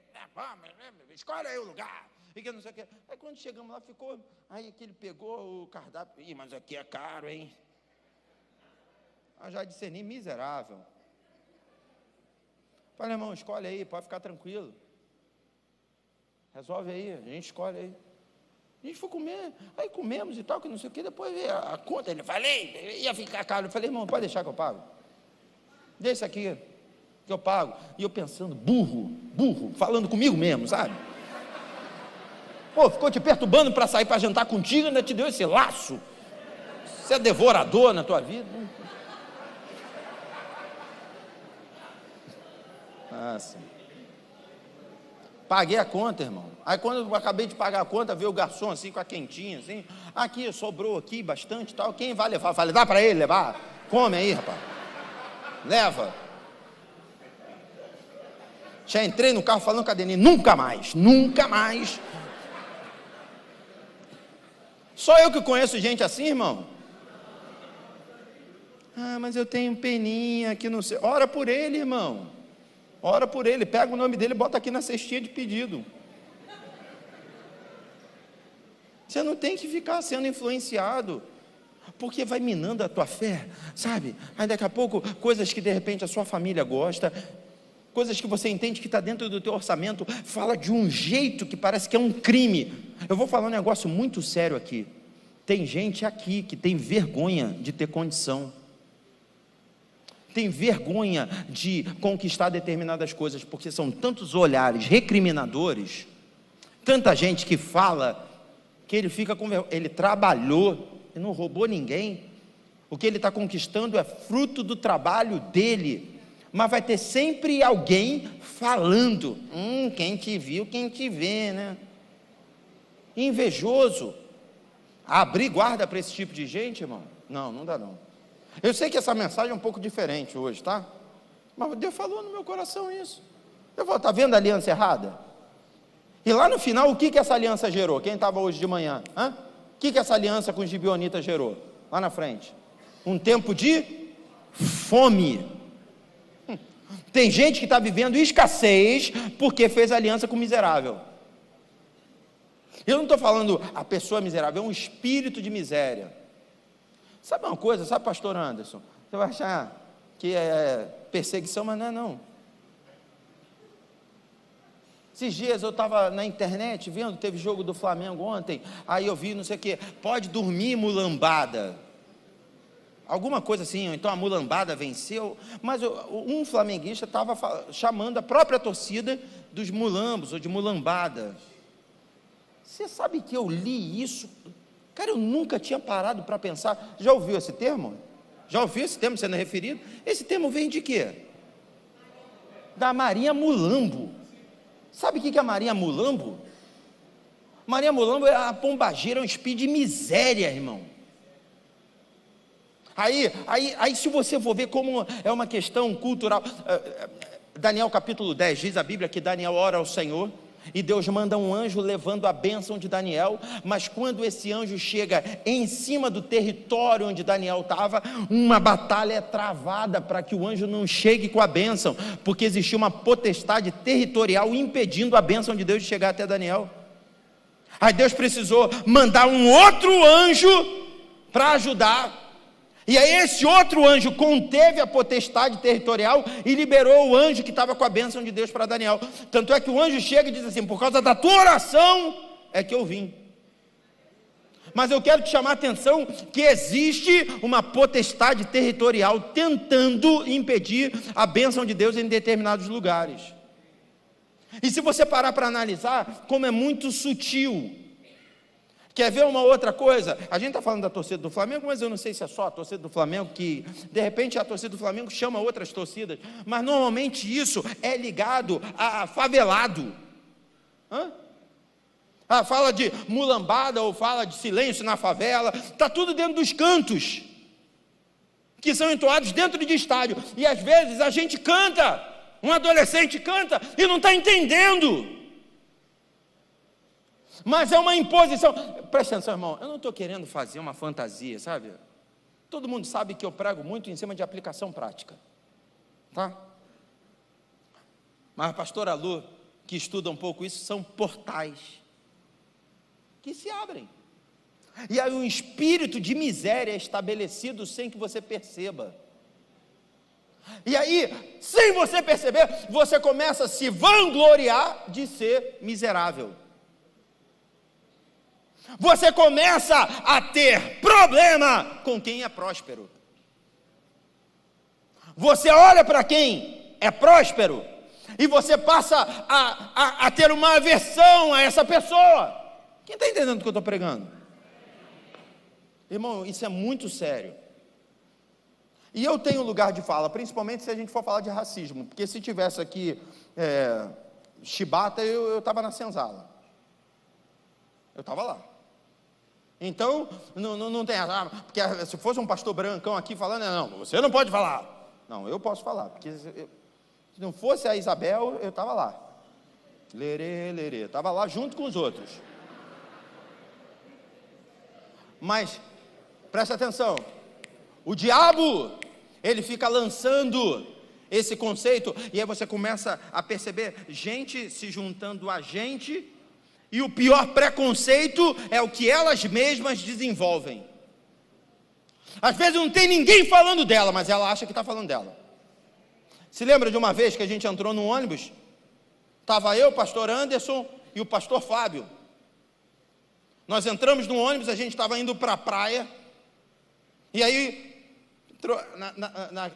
escolhe aí o lugar, e que não sei o que. Aí quando chegamos lá, ficou, aí que ele pegou o cardápio, mas aqui é caro, hein? Eu já discerni, miserável. Falei, irmão, escolhe aí, pode ficar tranquilo. Resolve aí, a gente escolhe aí. A gente foi comer, aí comemos e tal, que não sei o que, depois veio a conta, ele falei, ia ficar caro. Eu falei, irmão, pode deixar que eu pago. Deixa aqui, que eu pago. E eu pensando, burro, falando comigo mesmo, sabe? Pô, ficou te perturbando para sair para jantar contigo, ainda te deu esse laço. Você é devorador na tua vida. Sim. Paguei a conta, irmão. Aí quando eu acabei de pagar a conta, veio o garçom assim, com a quentinha, assim. Aqui, sobrou aqui bastante e tal. Quem vai levar? Eu falei, dá para ele levar? Come aí, rapaz. Leva. Já entrei no carro falando com a Denise, nunca mais. Só eu que conheço gente assim, irmão. Mas eu tenho peninha que não sei. Ora por ele, irmão. Ora por ele, pega o nome dele e bota aqui na cestinha de pedido. Você não tem que ficar sendo influenciado, porque vai minando a tua fé, sabe? Aí daqui a pouco, coisas que de repente a sua família gosta, coisas que você entende que está dentro do teu orçamento, fala de um jeito que parece que é um crime. Eu vou falar um negócio muito sério aqui. Tem gente aqui que tem vergonha de ter condição. Tem vergonha de conquistar determinadas coisas, porque são tantos olhares recriminadores, tanta gente que fala, que ele fica com vergonha. Ele trabalhou, ele não roubou ninguém, o que ele está conquistando é fruto do trabalho dele, mas vai ter sempre alguém falando, quem te viu, quem te vê, né? Invejoso. Abrir guarda para esse tipo de gente, irmão? Não dá não. Eu sei que essa mensagem é um pouco diferente hoje, tá? Mas Deus falou no meu coração isso. Eu falo, está vendo a aliança errada? E lá no final, o que essa aliança gerou? Quem estava hoje de manhã? O que essa aliança com os gibeonitas gerou? Lá na frente. Um tempo de fome. Tem gente que está vivendo escassez porque fez aliança com o miserável. Eu não estou falando a pessoa miserável, é um espírito de miséria. Sabe uma coisa, sabe, pastor Anderson? Você vai achar que é perseguição, mas não é não. Esses dias eu estava na internet vendo, teve jogo do Flamengo ontem, aí eu vi não sei o que, pode dormir mulambada. Alguma coisa assim, então a mulambada venceu, mas um flamenguista estava chamando a própria torcida dos mulambos, ou de mulambada. Você sabe que eu li isso? Cara, eu nunca tinha parado para pensar. Já ouviu esse termo? Já ouviu esse termo sendo referido? Esse termo vem de quê? Da Maria Mulambo. Sabe o que é a Maria Mulambo? Maria Mulambo é a pombageira, é um espírito de miséria, irmão. Aí se você for ver como é uma questão cultural, Daniel capítulo 10, diz a Bíblia que Daniel ora ao Senhor, e Deus manda um anjo levando a bênção de Daniel, mas quando esse anjo chega em cima do território onde Daniel estava, uma batalha é travada para que o anjo não chegue com a bênção, porque existia uma potestade territorial impedindo a bênção de Deus de chegar até Daniel. Aí Deus precisou mandar um outro anjo para ajudar, e aí esse outro anjo conteve a potestade territorial e liberou o anjo que estava com a bênção de Deus para Daniel. Tanto é que o anjo chega e diz assim: por causa da tua oração é que eu vim. Mas eu quero te chamar a atenção que existe uma potestade territorial tentando impedir a bênção de Deus em determinados lugares. E se você parar para analisar, como é muito sutil. Quer ver uma outra coisa? A gente está falando da torcida do Flamengo, mas eu não sei se é só a torcida do Flamengo que, de repente, a torcida do Flamengo chama outras torcidas, mas normalmente isso é ligado a favelado. Fala de mulambada ou fala de silêncio na favela, está tudo dentro dos cantos, que são entoados dentro de estádio, e às vezes a gente canta, um adolescente canta e não está entendendo. Mas é uma imposição. Presta atenção, irmão, eu não estou querendo fazer uma fantasia, sabe? Todo mundo sabe que eu prego muito em cima de aplicação prática, tá? Mas a pastora Lu, que estuda um pouco isso, são portais que se abrem. E aí um espírito de miséria é estabelecido sem que você perceba. E aí, sem você perceber, você começa a se vangloriar de ser miserável. Você começa a ter problema com quem é próspero. Você olha para quem é próspero e você passa a ter uma aversão a essa pessoa. Quem está entendendo o que eu estou pregando? Irmão, isso é muito sério. E eu tenho lugar de fala, principalmente se a gente for falar de racismo, porque se tivesse aqui chibata, eu estava na senzala. Eu estava lá. Então, não tem, porque se fosse um pastor brancão aqui falando, não, você não pode falar. Não, eu posso falar, porque se não fosse a Isabel, eu estava lá. Lerê, estava lá junto com os outros. Mas, presta atenção, o diabo, ele fica lançando esse conceito, e aí você começa a perceber gente se juntando a gente, e o pior preconceito é o que elas mesmas desenvolvem. Às vezes não tem ninguém falando dela, mas ela acha que está falando dela. Se lembra de uma vez que a gente entrou no ônibus? Estava eu, o pastor Anderson e o pastor Fábio. Nós entramos no ônibus, a gente estava indo para a praia, e aí,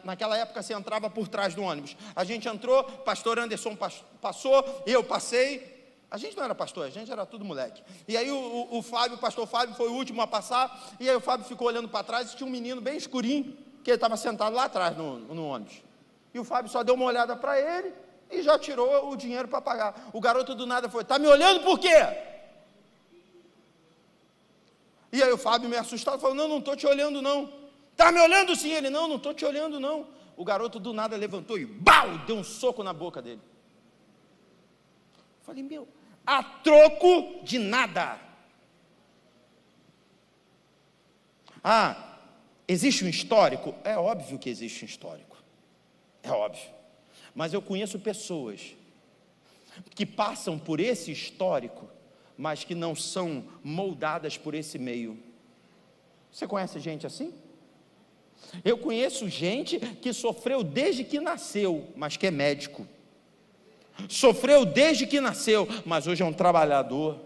naquela época você entrava por trás do ônibus. A gente entrou, pastor Anderson passou, eu passei. A gente não era pastor, a gente era tudo moleque. E aí o Fábio, o pastor Fábio foi o último a passar, e aí o Fábio ficou olhando para trás e tinha um menino bem escurinho, que ele estava sentado lá atrás no ônibus. E o Fábio só deu uma olhada para ele e já tirou o dinheiro para pagar. O garoto do nada foi: está me olhando por quê? E aí o Fábio, meio assustado, falou: não estou te olhando não. Está me olhando sim? Ele: não estou te olhando não. O garoto do nada levantou e bau, deu um soco na boca dele. Falei, meu, a troco de nada. Existe um histórico? É óbvio que existe um histórico. É óbvio. Mas eu conheço pessoas que passam por esse histórico, mas que não são moldadas por esse meio. Você conhece gente assim? Eu conheço gente que sofreu desde que nasceu, mas que é médico. Sofreu desde que nasceu, mas hoje é um trabalhador.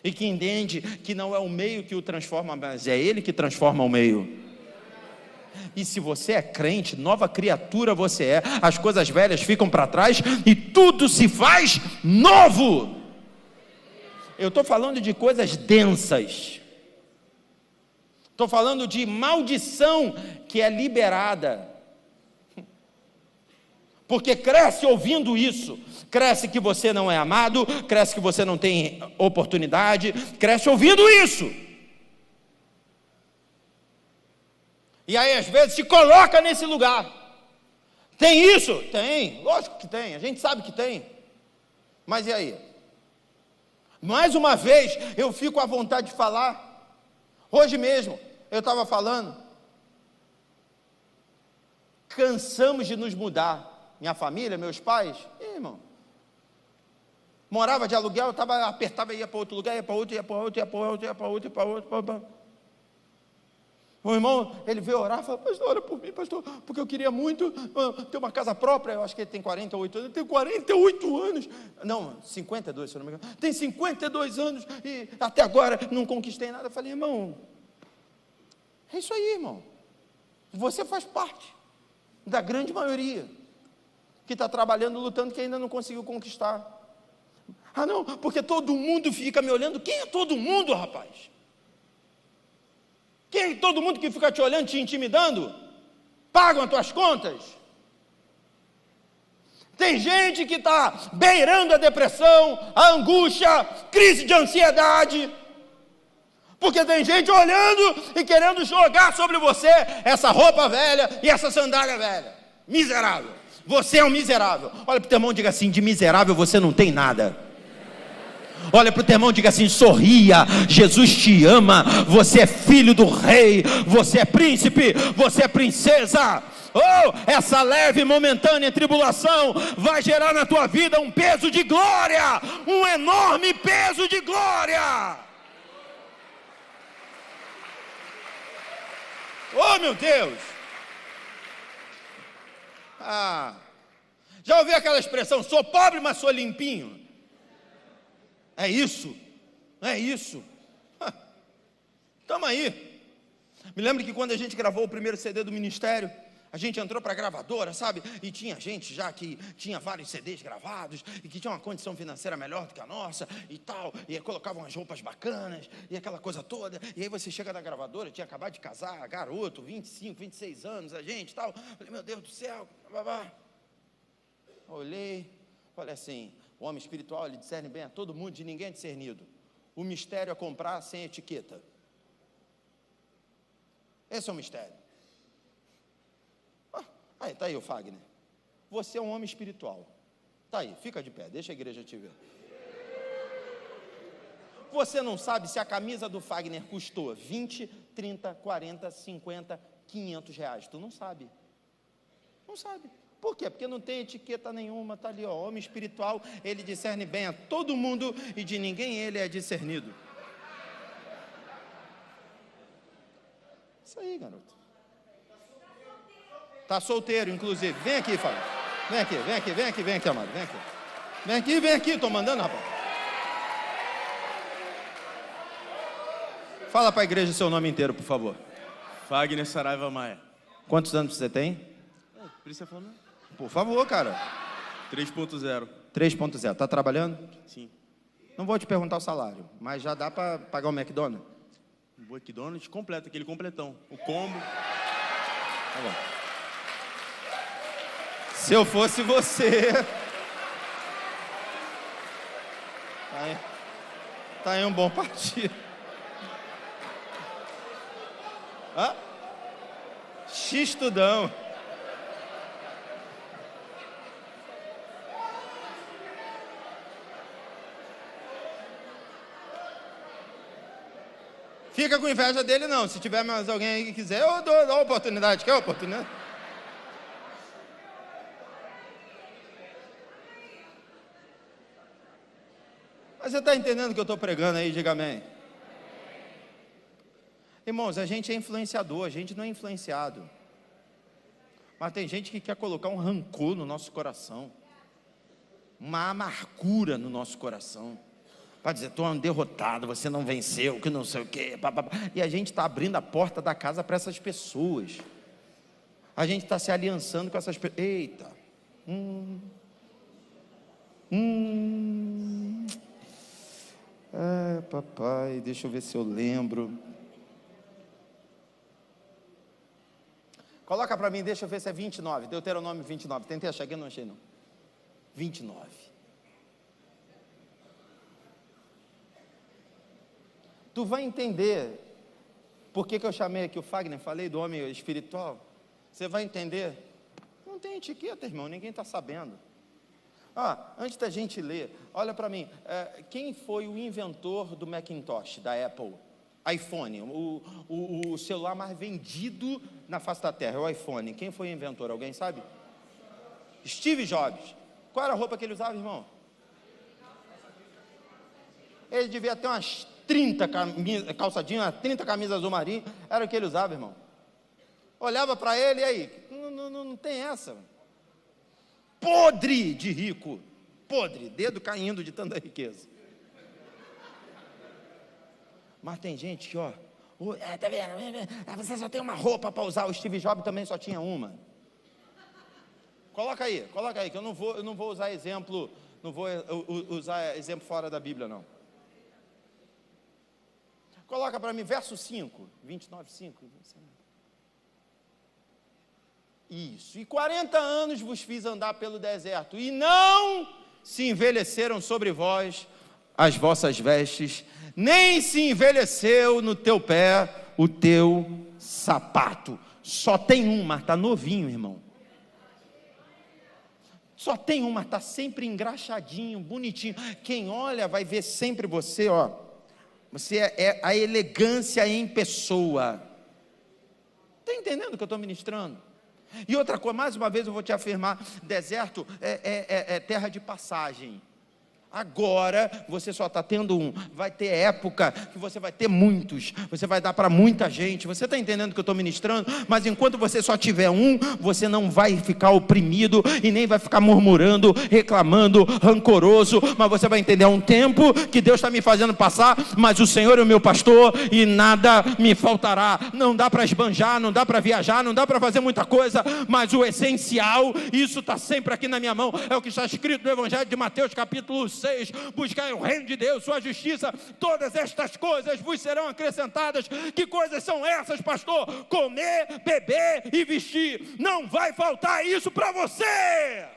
E que entende que não é o meio que o transforma, mas é ele que transforma o meio. E se você é crente, nova criatura você é. As coisas velhas ficam para trás e tudo se faz novo. Eu estou falando de coisas densas. Estou falando de maldição que é liberada. Porque cresce ouvindo isso. Cresce que você não é amado, cresce que você não tem oportunidade, cresce ouvindo isso. E aí às vezes se coloca nesse lugar. Tem isso? Tem, lógico que tem, a gente sabe que tem. Mas e aí? Mais uma vez eu fico à vontade de falar. Hoje mesmo eu estava falando. Cansamos de nos mudar. Minha família, meus pais, irmão, morava de aluguel, eu apertava e ia para outro lugar, ia para outro, ia para outro, ia para outro, ia para outro, ia para outro. O irmão, ele veio orar e falou, pastor, ora por mim, pastor, porque eu queria muito ter uma casa própria. Eu acho que ele tem 48 anos, ele tem 48 anos, não, 52, se eu não me engano, tem 52 anos, e até agora não conquistei nada. Eu falei, irmão, é isso aí, irmão, você faz parte da grande maioria, que está trabalhando, lutando, que ainda não conseguiu conquistar. Não, porque todo mundo fica me olhando. Quem é todo mundo, rapaz? Quem é todo mundo que fica te olhando, te intimidando? Pagam as tuas contas? Tem gente que está beirando a depressão, a angústia, crise de ansiedade, porque tem gente olhando e querendo jogar sobre você essa roupa velha e essa sandália velha. Miserável. Você é um miserável. Olha para o teu irmão e diga assim, de miserável você não tem nada. Olha para o teu irmão e diga assim, sorria, Jesus te ama, você é filho do rei, você é príncipe, você é princesa. Essa leve e momentânea tribulação vai gerar na tua vida um peso de glória, um enorme peso de glória. Oh meu Deus. Já ouviu aquela expressão, sou pobre, mas sou limpinho? É isso, é isso. Estamos aí. Me lembro que quando a gente gravou o primeiro CD do ministério, a gente entrou para a gravadora, sabe? E tinha gente já que tinha vários CDs gravados, e que tinha uma condição financeira melhor do que a nossa, e tal, e colocavam umas roupas bacanas, e aquela coisa toda. E aí você chega na gravadora, tinha acabado de casar, garoto, 25, 26 anos, a gente e tal. Falei, meu Deus do céu, babá. Olhei, falei assim, o homem espiritual, ele discerne bem a todo mundo, de ninguém é discernido. O mistério é comprar sem etiqueta. Esse é o mistério. Aí, tá aí o Fagner. Você é um homem espiritual. Tá aí, fica de pé, deixa a igreja te ver. Você não sabe se a camisa do Fagner custou 20, 30, 40, 50, 500 reais. Tu não sabe. Não sabe. Por quê? Porque não tem etiqueta nenhuma, tá ali, ó. Homem espiritual, ele discerne bem a todo mundo e de ninguém ele é discernido. Isso aí, garoto. Tá solteiro, inclusive. Vem aqui, Fábio. Vem aqui, vem aqui, vem aqui, vem aqui, amado. Vem aqui. Vem aqui, vem aqui. Tô mandando, rapaz. Fala para a igreja o seu nome inteiro, por favor. Fagner Saraiva Maia. Quantos anos você tem? Por isso você falou, né? Por favor, cara. 3.0. 3.0. Tá trabalhando? Sim. Não vou te perguntar o salário, mas já dá para pagar o McDonald's? O McDonald's completo, aquele completão. O combo. Tá bom. Se eu fosse você... Tá aí um bom partido. X-tudão. Fica com inveja dele não. Se tiver mais alguém aí que quiser, eu dou a oportunidade. Quer a oportunidade? Mas você está entendendo o que eu estou pregando aí? Diga amém. Irmãos, a gente é influenciador, a gente não é influenciado. Mas tem gente que quer colocar um rancor no nosso coração, uma amargura no nosso coração, para dizer, tu é um derrotado, você não venceu, que não sei o quê, e a gente está abrindo a porta da casa para essas pessoas, a gente está se aliançando com essas pessoas. Eita, papai, deixa eu ver se eu lembro. Coloca para mim, deixa eu ver se é 29, Deuteronômio 29, tentei achar aqui, não achei não. 29. Tu vai entender por que eu chamei aqui o Fagner, falei do homem espiritual. Você vai entender. Não tem etiqueta, irmão, ninguém está sabendo. Antes da gente ler, olha para mim, quem foi o inventor do Macintosh, da Apple? iPhone, o celular mais vendido na face da terra, é o iPhone. Quem foi o inventor? Alguém sabe? Steve Jobs. Qual era a roupa que ele usava, irmão? Ele devia ter umas 30 calçadinhas, umas 30 camisas azul marinho, era o que ele usava, irmão. Olhava para ele e aí, não tem essa. Podre de rico, podre, dedo caindo de tanta riqueza. Mas tem gente que, tá vendo? Você só tem uma roupa para usar. O Steve Jobs também só tinha uma. Coloca aí, que eu não vou usar exemplo, não vou usar exemplo fora da Bíblia, não. Coloca para mim, verso 5, 29, 5. Isso, e 40 anos vos fiz andar pelo deserto, e não se envelheceram sobre vós as vossas vestes, nem se envelheceu no teu pé o teu sapato. Só tem um, mas está novinho, irmão. Só tem um, mas está sempre engraxadinho, bonitinho. Quem olha vai ver sempre você, você é a elegância em pessoa. Está entendendo o que eu estou ministrando? E outra coisa, mais uma vez eu vou te afirmar, deserto é terra de passagem. Agora você só está tendo um, vai ter época que você vai ter muitos, você vai dar para muita gente. Você está entendendo o que eu estou ministrando? Mas enquanto você só tiver um, você não vai ficar oprimido e nem vai ficar murmurando, reclamando, rancoroso. Mas você vai entender, um tempo que Deus está me fazendo passar, mas o Senhor é o meu pastor e nada me faltará. Não dá para esbanjar, não dá para viajar, não dá para fazer muita coisa, mas o essencial, isso está sempre aqui na minha mão, é o que está escrito no Evangelho de Mateus capítulo 6, buscai o reino de Deus, sua justiça, todas estas coisas vos serão acrescentadas. Que coisas são essas, pastor? Comer, beber e vestir, não vai faltar isso para você.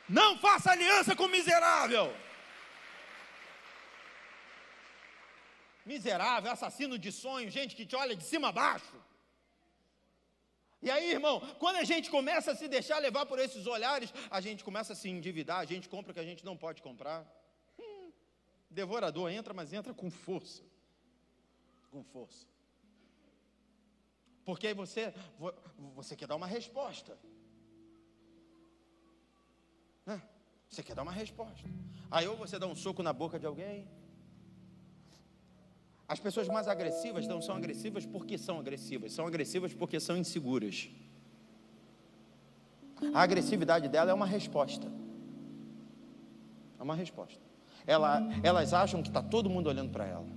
Não faça aliança com miserável. Miserável, assassino de sonho, gente que te olha de cima a baixo. E aí, irmão, quando a gente começa a se deixar levar por esses olhares, a gente começa a se endividar, a gente compra o que a gente não pode comprar. Devorador entra, mas entra com força. Com força. Porque aí você quer dar uma resposta. Você quer dar uma resposta. Aí ou você dá um soco na boca de alguém. As pessoas mais agressivas não são agressivas porque são agressivas porque são inseguras. A agressividade dela é uma resposta. É uma resposta. Elas acham que está todo mundo olhando para ela.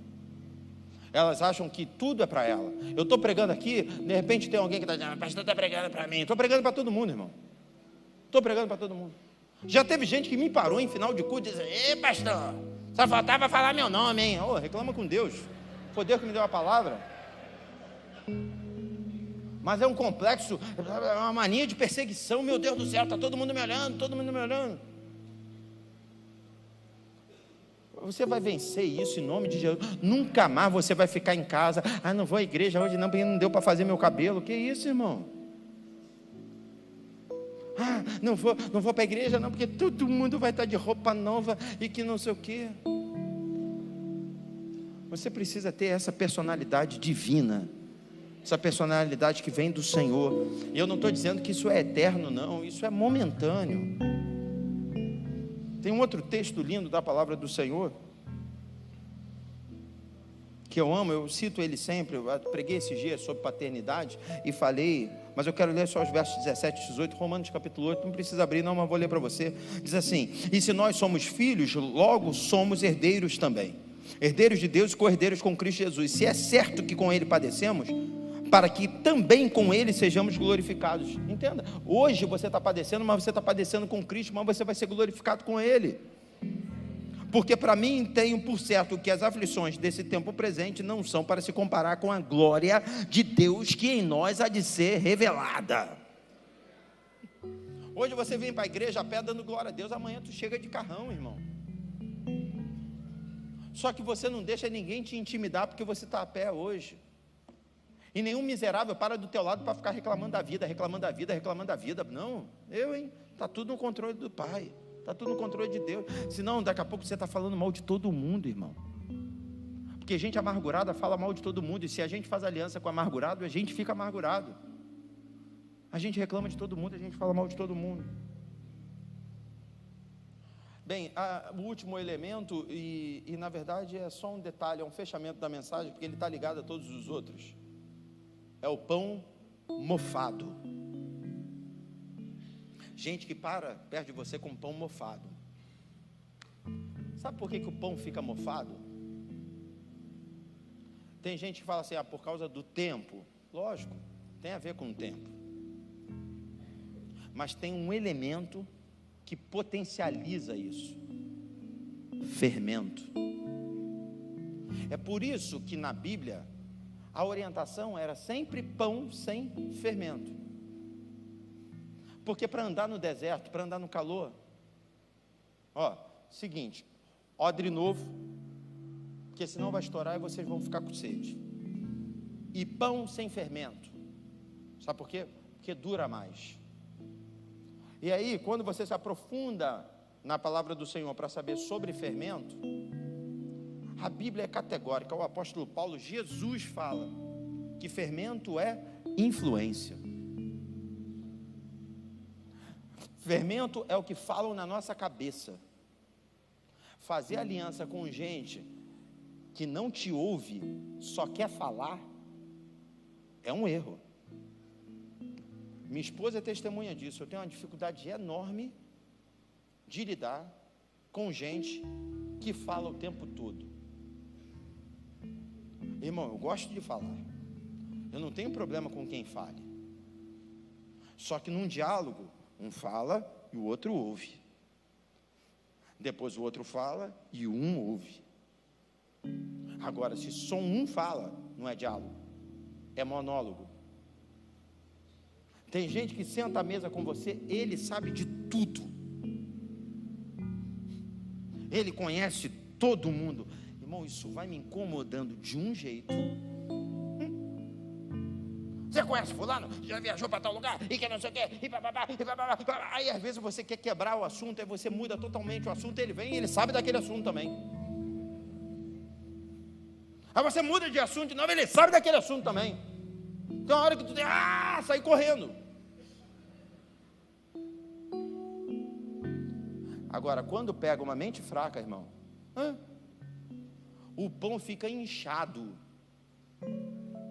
Elas acham que tudo é para ela. Eu estou pregando aqui, de repente tem alguém que está dizendo, pastor, está pregando para mim. Estou pregando para todo mundo, irmão. Estou pregando para todo mundo. Já teve gente que me parou em final de culto e disse, ei, pastor, só faltava falar meu nome, hein? Reclama com Deus. Foi Deus que me deu a palavra. Mas é um complexo, é uma mania de perseguição. Meu Deus do céu, está todo mundo me olhando, todo mundo me olhando. Você vai vencer isso em nome de Jesus. Nunca mais você vai ficar em casa. Não vou à igreja hoje não, porque não deu para fazer meu cabelo. Que isso, irmão? Não vou para a igreja não, porque todo mundo vai estar de roupa nova e que não sei o quê. Você precisa ter essa personalidade divina, essa personalidade que vem do Senhor. E eu não estou dizendo que isso é eterno, não, isso é momentâneo. Tem um outro texto lindo da palavra do Senhor, que eu amo, eu cito ele sempre. Eu preguei esses dias sobre paternidade e falei, mas eu quero ler só os versos 17 e 18, Romanos capítulo 8, não precisa abrir não, mas vou ler para você. Diz assim: e se nós somos filhos, logo somos herdeiros também, herdeiros de Deus e co-herdeiros com Cristo Jesus, se é certo que com Ele padecemos, para que também com Ele sejamos glorificados. Entenda, hoje você está padecendo, mas você está padecendo com Cristo, mas você vai ser glorificado com Ele. Porque para mim tenho por certo que as aflições desse tempo presente não são para se comparar com a glória de Deus que em nós há de ser revelada. Hoje você vem para a igreja a pé dando glória a Deus, amanhã tu chega de carrão, irmão. Só que você não deixa ninguém te intimidar porque você está a pé hoje. E nenhum miserável para do teu lado para ficar reclamando da vida, reclamando da vida, reclamando da vida. Não, está tudo no controle do Pai. Está tudo no controle de Deus. Senão daqui a pouco você está falando mal de todo mundo, irmão. Porque gente amargurada fala mal de todo mundo. E se a gente faz aliança com amargurado, a gente fica amargurado. A gente reclama de todo mundo, a gente fala mal de todo mundo. Bem, o último elemento, e na verdade é só um detalhe, é um fechamento da mensagem, porque ele está ligado a todos os outros. É o pão mofado. Gente que para perto de você com pão mofado. Sabe por que o pão fica mofado? Tem gente que fala assim, por causa do tempo. Lógico, tem a ver com o tempo. Mas tem um elemento que potencializa isso: fermento. É por isso que na Bíblia a orientação era sempre pão sem fermento. Porque para andar no deserto, para andar no calor, seguinte, odre novo, porque senão vai estourar e vocês vão ficar com sede. E pão sem fermento. Sabe por quê? Porque dura mais. E aí, quando você se aprofunda na palavra do Senhor para saber sobre fermento, a Bíblia é categórica. O apóstolo Paulo, Jesus fala que fermento é influência. Fermento é o que falam na nossa cabeça. Fazer aliança com gente que não te ouve, só quer falar, é um erro. Minha esposa é testemunha disso. Eu tenho uma dificuldade enorme de lidar com gente que fala o tempo todo. Irmão, eu gosto de falar. Eu não tenho problema com quem fale. Só que num diálogo, um fala e o outro ouve. Depois o outro fala e um ouve. Agora, se só um fala, não é diálogo, é monólogo. Tem gente que senta à mesa com você, ele sabe de tudo. Ele conhece todo mundo. Irmão, isso vai me incomodando de um jeito. Você conhece fulano? Já viajou para tal lugar? E que não sei o quê? E bababá, e bababá. Aí às vezes você quer quebrar o assunto, aí você muda totalmente o assunto, ele vem e ele sabe daquele assunto também. Aí você muda de assunto de novo, ele sabe daquele assunto também. Tem uma hora que tu tem, sai correndo. Agora, quando pega uma mente fraca, irmão, o pão fica inchado.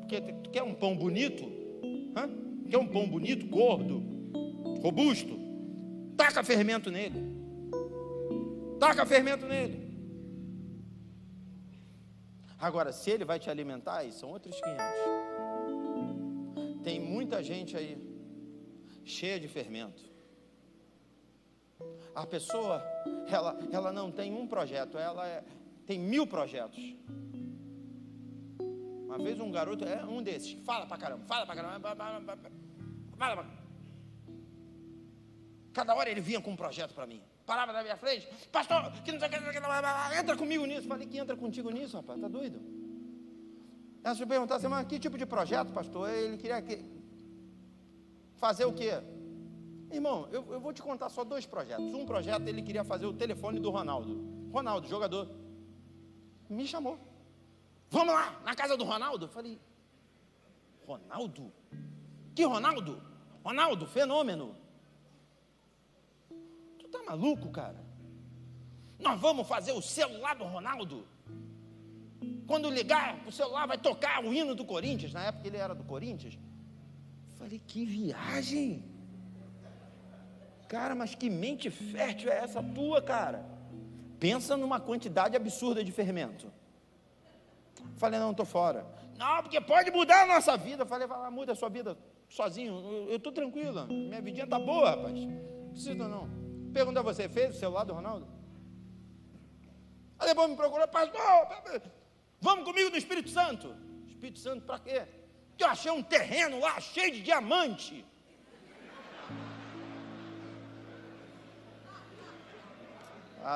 Porque tu quer um pão bonito? Quer um pão bonito, gordo, robusto? Taca fermento nele. Taca fermento nele. Agora, se ele vai te alimentar, aí são outros 500. Tem muita gente aí cheia de fermento. A pessoa, ela não tem um projeto, ela tem 1000 projetos. Uma vez um garoto, um desses, fala pra caramba. Cada hora ele vinha com um projeto para mim. Parava na minha frente, pastor, que não sei o que, entra comigo nisso. Falei, que entra contigo nisso, rapaz, tá doido? Ela se perguntar assim, mas que tipo de projeto, pastor? Ele queria fazer o quê? Irmão, eu vou te contar só 2 projetos. Um projeto, ele queria fazer o telefone do Ronaldo, jogador. Me chamou. vamos lá, na casa do Ronaldo. Eu falei, Ronaldo? Que Ronaldo? Ronaldo, fenômeno. Tu tá maluco, cara? Nós vamos fazer o celular do Ronaldo. Quando ligar o celular vai tocar o hino do Corinthians. Na época ele era do Corinthians. Eu falei, que viagem. Cara, mas que mente fértil é essa tua, cara? Pensa numa quantidade absurda de fermento. Eu falei, não, estou fora. Não, porque pode mudar a nossa vida. Eu falei, vai lá, muda a sua vida sozinho. Eu estou tranquila. Minha vidinha está boa, rapaz. Não precisa não. Pergunta a você, fez o celular do Ronaldo? Aí depois me procurou, pastor, vamos comigo no Espírito Santo. Espírito Santo para quê? Porque eu achei um terreno lá cheio de diamante.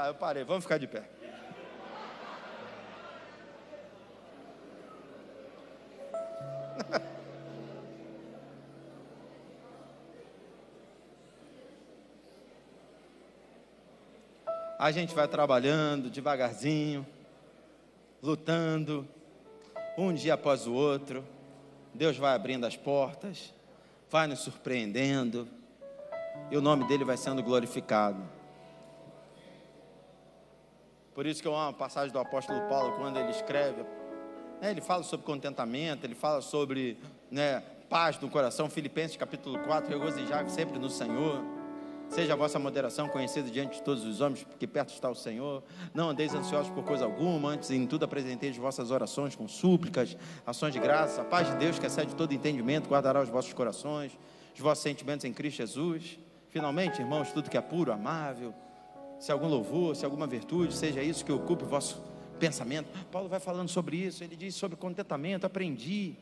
Eu parei, vamos ficar de pé. A gente vai trabalhando devagarzinho, lutando, um dia após o outro. Deus vai abrindo as portas, vai nos surpreendendo, e o nome dele vai sendo glorificado. Por isso que eu amo a passagem do apóstolo Paulo, quando ele escreve, ele fala sobre contentamento, ele fala sobre paz no coração. Filipenses capítulo 4, regozijai sempre no Senhor. Seja a vossa moderação conhecida diante de todos os homens, porque perto está o Senhor. Não andeis ansiosos por coisa alguma, antes em tudo apresenteis vossas orações com súplicas, ações de graça. A paz de Deus, que excede todo entendimento, guardará os vossos corações, os vossos sentimentos em Cristo Jesus. Finalmente, irmãos, tudo que é puro, amável, se algum louvor, se alguma virtude, seja isso que ocupe o vosso pensamento. Paulo vai falando sobre isso, ele diz sobre contentamento. Aprendi,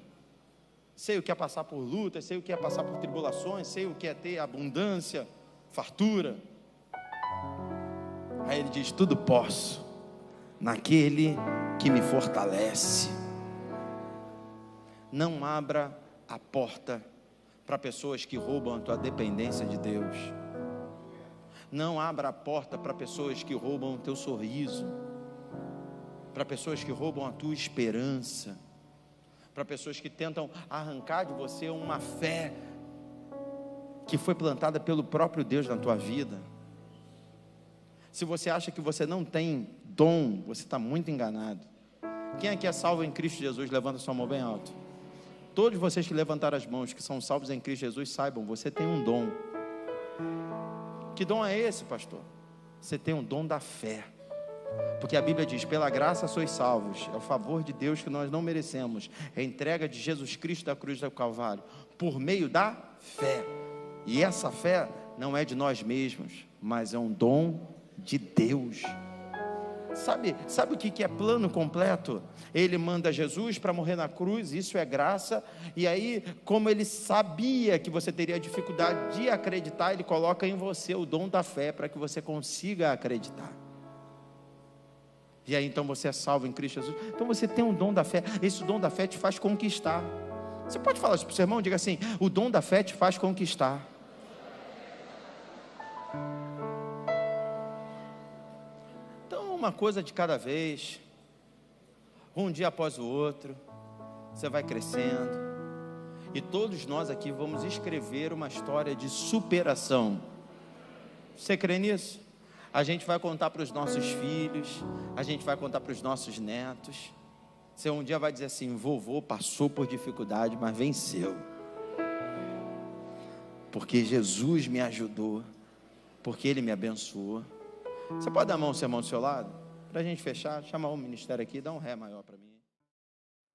sei o que é passar por lutas, sei o que é passar por tribulações, sei o que é ter abundância, fartura. Aí ele diz, tudo posso naquele que me fortalece. Não abra a porta para pessoas que roubam a tua dependência de Deus. Não abra a porta para pessoas que roubam o teu sorriso, para pessoas que roubam a tua esperança, para pessoas que tentam arrancar de você uma fé que foi plantada pelo próprio Deus na tua vida. Se você acha que você não tem dom, você está muito enganado. Quem aqui é salvo em Cristo Jesus? Levanta sua mão bem alto. Todos vocês que levantaram as mãos, que são salvos em Cristo Jesus, saibam, você tem um dom. Que dom é esse, pastor? Você tem um dom da fé. Porque a Bíblia diz, pela graça sois salvos. É o favor de Deus que nós não merecemos. É a entrega de Jesus Cristo da cruz do Calvário, por meio da fé. E essa fé não é de nós mesmos, mas é um dom de Deus. Sabe o que é plano completo? Ele manda Jesus para morrer na cruz, isso é graça. E aí, como ele sabia que você teria dificuldade de acreditar, ele coloca em você o dom da fé, para que você consiga acreditar. E aí então você é salvo em Cristo Jesus. Então você tem um dom da fé. Esse dom da fé te faz conquistar. Você pode falar isso para o seu irmão? Diga assim, o dom da fé te faz conquistar. Uma coisa de cada vez, um dia após o outro, você vai crescendo, e todos nós aqui vamos escrever uma história de superação. Você crê nisso? A gente vai contar para os nossos filhos, a gente vai contar para os nossos netos. Você um dia vai dizer assim, vovô passou por dificuldade, mas venceu, porque Jesus me ajudou, porque Ele me abençoou. Você pode dar a mão ao seu irmão do seu lado? Para a gente fechar, chamar o ministério aqui, dá um ré maior para mim.